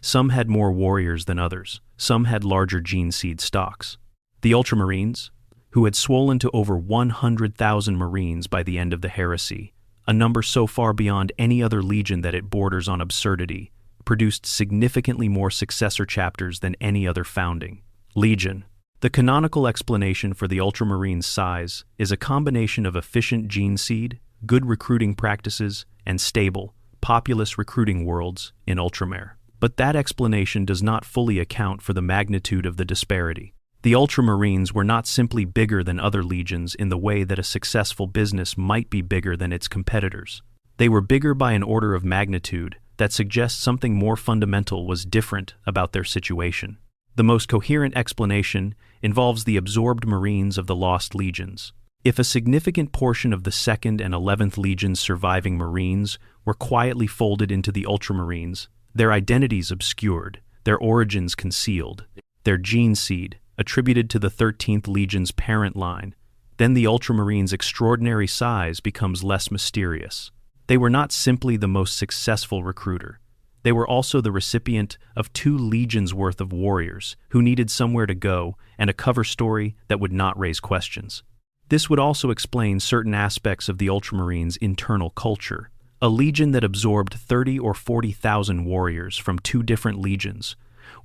Some had more warriors than others. Some had larger gene seed stocks. The Ultramarines, who had swollen to over 100,000 Marines by the end of the heresy, a number so far beyond any other legion that it borders on absurdity, produced significantly more successor chapters than any other founding legion. The canonical explanation for the Ultramarines' size is a combination of efficient gene seed, good recruiting practices, and stable, populous recruiting worlds in Ultramare. But that explanation does not fully account for the magnitude of the disparity. The Ultramarines were not simply bigger than other legions in the way that a successful business might be bigger than its competitors. They were bigger by an order of magnitude that suggests something more fundamental was different about their situation. The most coherent explanation involves the absorbed Marines of the lost legions. If a significant portion of the 2nd and 11th Legion's surviving Marines were quietly folded into the Ultramarines, their identities obscured, their origins concealed, their gene seed attributed to the 13th Legion's parent line, then the Ultramarines' extraordinary size becomes less mysterious. They were not simply the most successful recruiter. They were also the recipient of 2 legions worth of warriors who needed somewhere to go and a cover story that would not raise questions. This would also explain certain aspects of the Ultramarines' internal culture. A legion that absorbed 30 or 40,000 warriors from 2 different legions,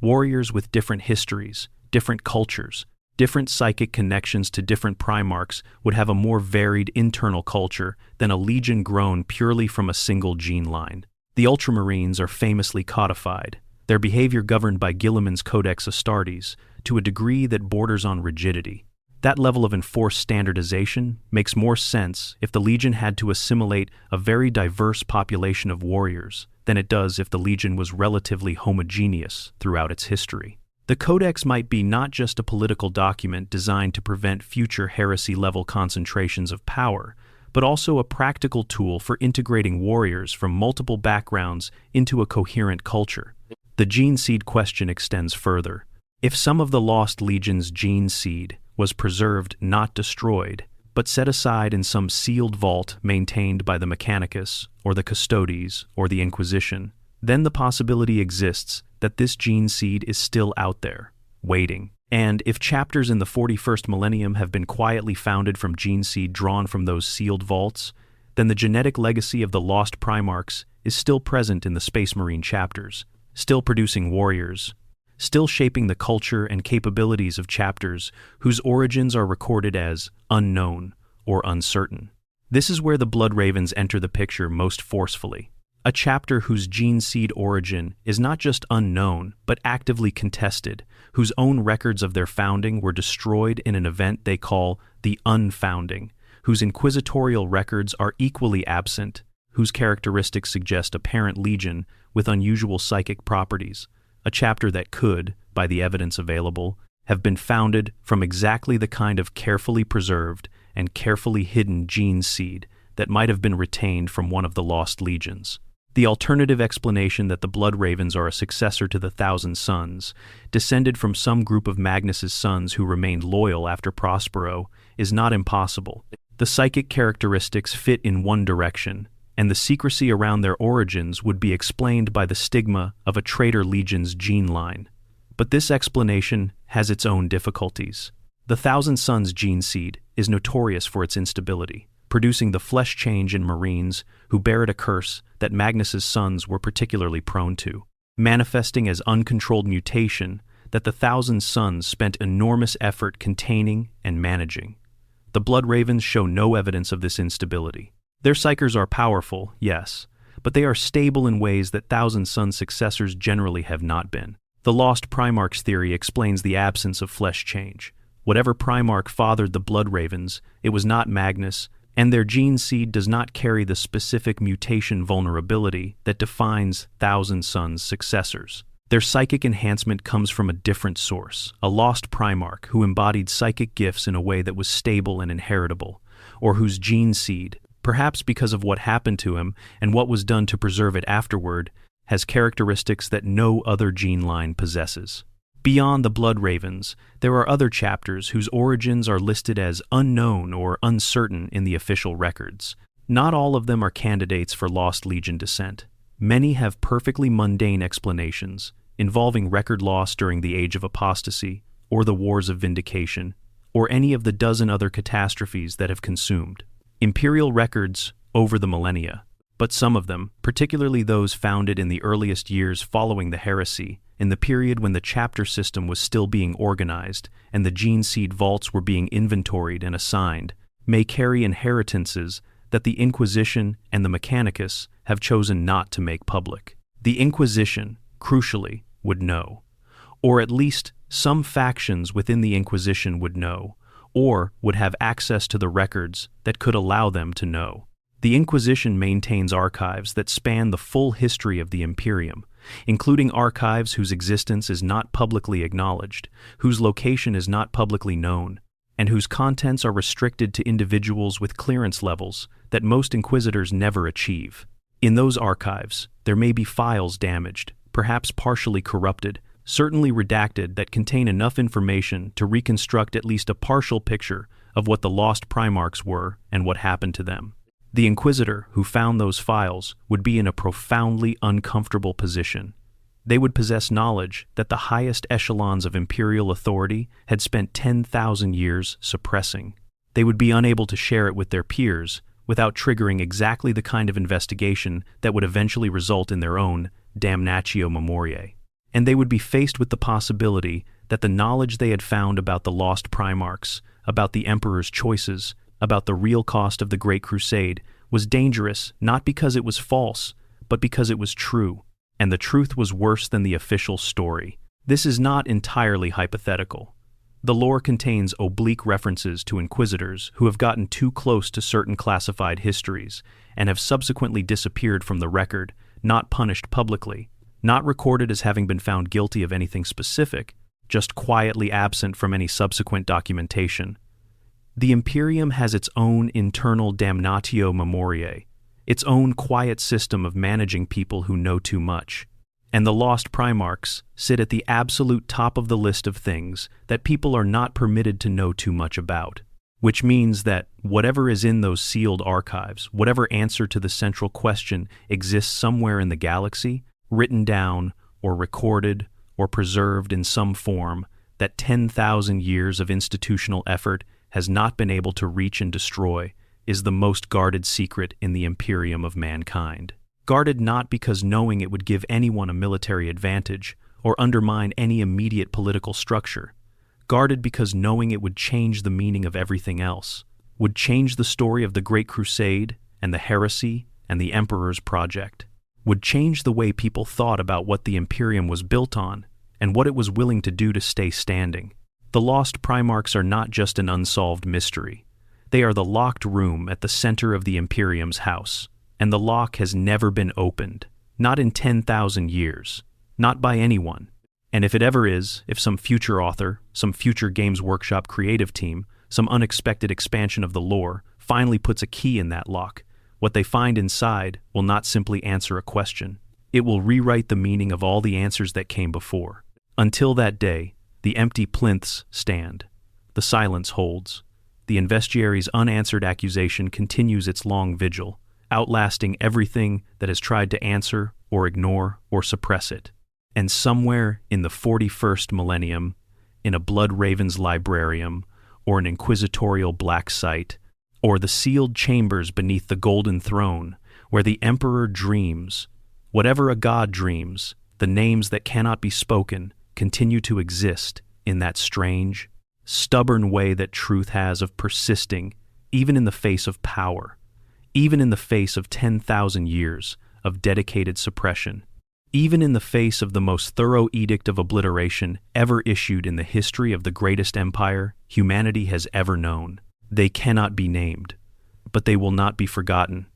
warriors with different histories, different cultures, different psychic connections to different Primarchs, would have a more varied internal culture than a legion grown purely from a single gene line. The Ultramarines are famously codified, their behavior governed by Guilliman's Codex Astartes to a degree that borders on rigidity. That level of enforced standardization makes more sense if the Legion had to assimilate a very diverse population of warriors than it does if the Legion was relatively homogeneous throughout its history. The Codex might be not just a political document designed to prevent future heresy-level concentrations of power, but also a practical tool for integrating warriors from multiple backgrounds into a coherent culture. The gene seed question extends further. If some of the lost Legion's gene seed was preserved, not destroyed, but set aside in some sealed vault maintained by the Mechanicus, or the Custodes, or the Inquisition, then the possibility exists that this gene seed is still out there, waiting. And if chapters in the 41st millennium have been quietly founded from gene seed drawn from those sealed vaults, then the genetic legacy of the lost Primarchs is still present in the Space Marine chapters, still producing warriors, still shaping the culture and capabilities of chapters whose origins are recorded as unknown or uncertain. This is where the Blood Ravens enter the picture most forcefully. A chapter whose gene seed origin is not just unknown, but actively contested, whose own records of their founding were destroyed in an event they call the unfounding, whose inquisitorial records are equally absent, whose characteristics suggest a parent legion with unusual psychic properties, a chapter that could, by the evidence available, have been founded from exactly the kind of carefully preserved and carefully hidden gene seed that might have been retained from one of the lost legions. The alternative explanation that the Blood Ravens are a successor to the Thousand Sons, descended from some group of Magnus's sons who remained loyal after Prospero, is not impossible. The psychic characteristics fit in one direction, and the secrecy around their origins would be explained by the stigma of a traitor legion's gene line. But this explanation has its own difficulties. The Thousand Sons gene seed is notorious for its instability, producing the flesh change in Marines who bear it a curse that Magnus's sons were particularly prone to. manifesting as uncontrolled mutation that the Thousand Sons spent enormous effort containing and managing. The Blood Ravens show no evidence of this instability. Their psykers are powerful, yes, but they are stable in ways that Thousand Sons successors generally have not been. The Lost Primarchs theory explains the absence of flesh change. Whatever Primarch fathered the Blood Ravens, it was not Magnus, and their gene seed does not carry the specific mutation vulnerability that defines Thousand Sons successors. Their psychic enhancement comes from a different source, a lost Primarch who embodied psychic gifts in a way that was stable and inheritable, or whose gene seed, perhaps because of what happened to him and what was done to preserve it afterward, has characteristics that no other gene line possesses. Beyond the Blood Ravens, there are other chapters whose origins are listed as unknown or uncertain in the official records. Not all of them are candidates for Lost Legion descent. Many have perfectly mundane explanations, involving record loss during the Age of Apostasy, or the Wars of Vindication, or any of the dozen other catastrophes that have consumed Imperial records over the millennia. But some of them, particularly those founded in the earliest years following the heresy, in the period when the chapter system was still being organized and the gene seed vaults were being inventoried and assigned, may carry inheritances that the Inquisition and the Mechanicus have chosen not to make public. The Inquisition, crucially, would know, or at least some factions within the Inquisition would know, or would have access to the records that could allow them to know. The Inquisition maintains archives that span the full history of the Imperium, including archives whose existence is not publicly acknowledged, whose location is not publicly known, and whose contents are restricted to individuals with clearance levels that most inquisitors never achieve. In those archives, there may be files damaged, perhaps partially corrupted, certainly redacted, that contain enough information to reconstruct at least a partial picture of what the Lost Primarchs were and what happened to them. The Inquisitor who found those files would be in a profoundly uncomfortable position. They would possess knowledge that the highest echelons of imperial authority had spent 10,000 years suppressing. They would be unable to share it with their peers without triggering exactly the kind of investigation that would eventually result in their own damnatio memoriae. And they would be faced with the possibility that the knowledge they had found about the Lost Primarchs, about the Emperor's choices, about the real cost of the Great Crusade, was dangerous not because it was false, but because it was true, and the truth was worse than the official story. This is not entirely hypothetical. The lore contains oblique references to inquisitors who have gotten too close to certain classified histories and have subsequently disappeared from the record, not punished publicly, not recorded as having been found guilty of anything specific, just quietly absent from any subsequent documentation. The Imperium has its own internal damnatio memoriae, its own quiet system of managing people who know too much. And the Lost Primarchs sit at the absolute top of the list of things that people are not permitted to know too much about, which means that whatever is in those sealed archives, whatever answer to the central question exists somewhere in the galaxy, written down or recorded or preserved in some form that 10,000 years of institutional effort has not been able to reach and destroy, is the most guarded secret in the Imperium of mankind. Guarded not because knowing it would give anyone a military advantage or undermine any immediate political structure. Guarded because knowing it would change the meaning of everything else, would change the story of the Great Crusade and the heresy and the Emperor's project, would change the way people thought about what the Imperium was built on and what it was willing to do to stay standing. The Lost Primarchs are not just an unsolved mystery. They are the locked room at the center of the Imperium's house, and the lock has never been opened, not in 10,000 years, not by anyone. And if it ever is, if some future author, some future Games Workshop creative team, some unexpected expansion of the lore finally puts a key in that lock, what they find inside will not simply answer a question. It will rewrite the meaning of all the answers that came before. Until that day, the empty plinths stand. The silence holds. The investiary's unanswered accusation continues its long vigil, outlasting everything that has tried to answer or ignore or suppress it. And somewhere in the 41st millennium, in a Blood Raven's librarium, or an inquisitorial black site, or the sealed chambers beneath the golden throne, where the Emperor dreams, whatever a god dreams, The names that cannot be spoken continue to exist in that strange, stubborn way that truth has of persisting even in the face of power, even in the face of 10,000 years of dedicated suppression, even in the face of the most thorough edict of obliteration ever issued in the history of the greatest empire humanity has ever known. They cannot be named, but they will not be forgotten.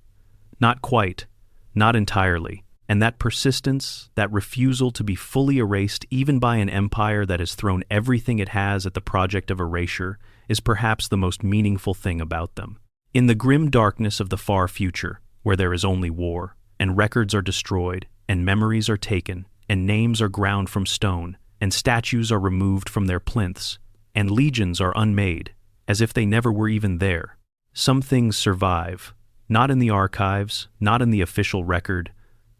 Not quite, not entirely. And that persistence, that refusal to be fully erased even by an empire that has thrown everything it has at the project of erasure, is perhaps the most meaningful thing about them. In the grim darkness of the far future, where there is only war, and records are destroyed, and memories are taken, and names are ground from stone, and statues are removed from their plinths, and legions are unmade, as if they never were even there, some things survive, not in the archives, not in the official record,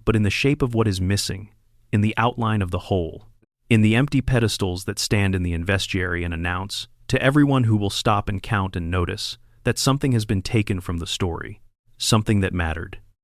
but in the shape of what is missing, in the outline of the whole, in the empty pedestals that stand in the investiary and announce, to everyone who will stop and count and notice, that something has been taken from the story, something that mattered.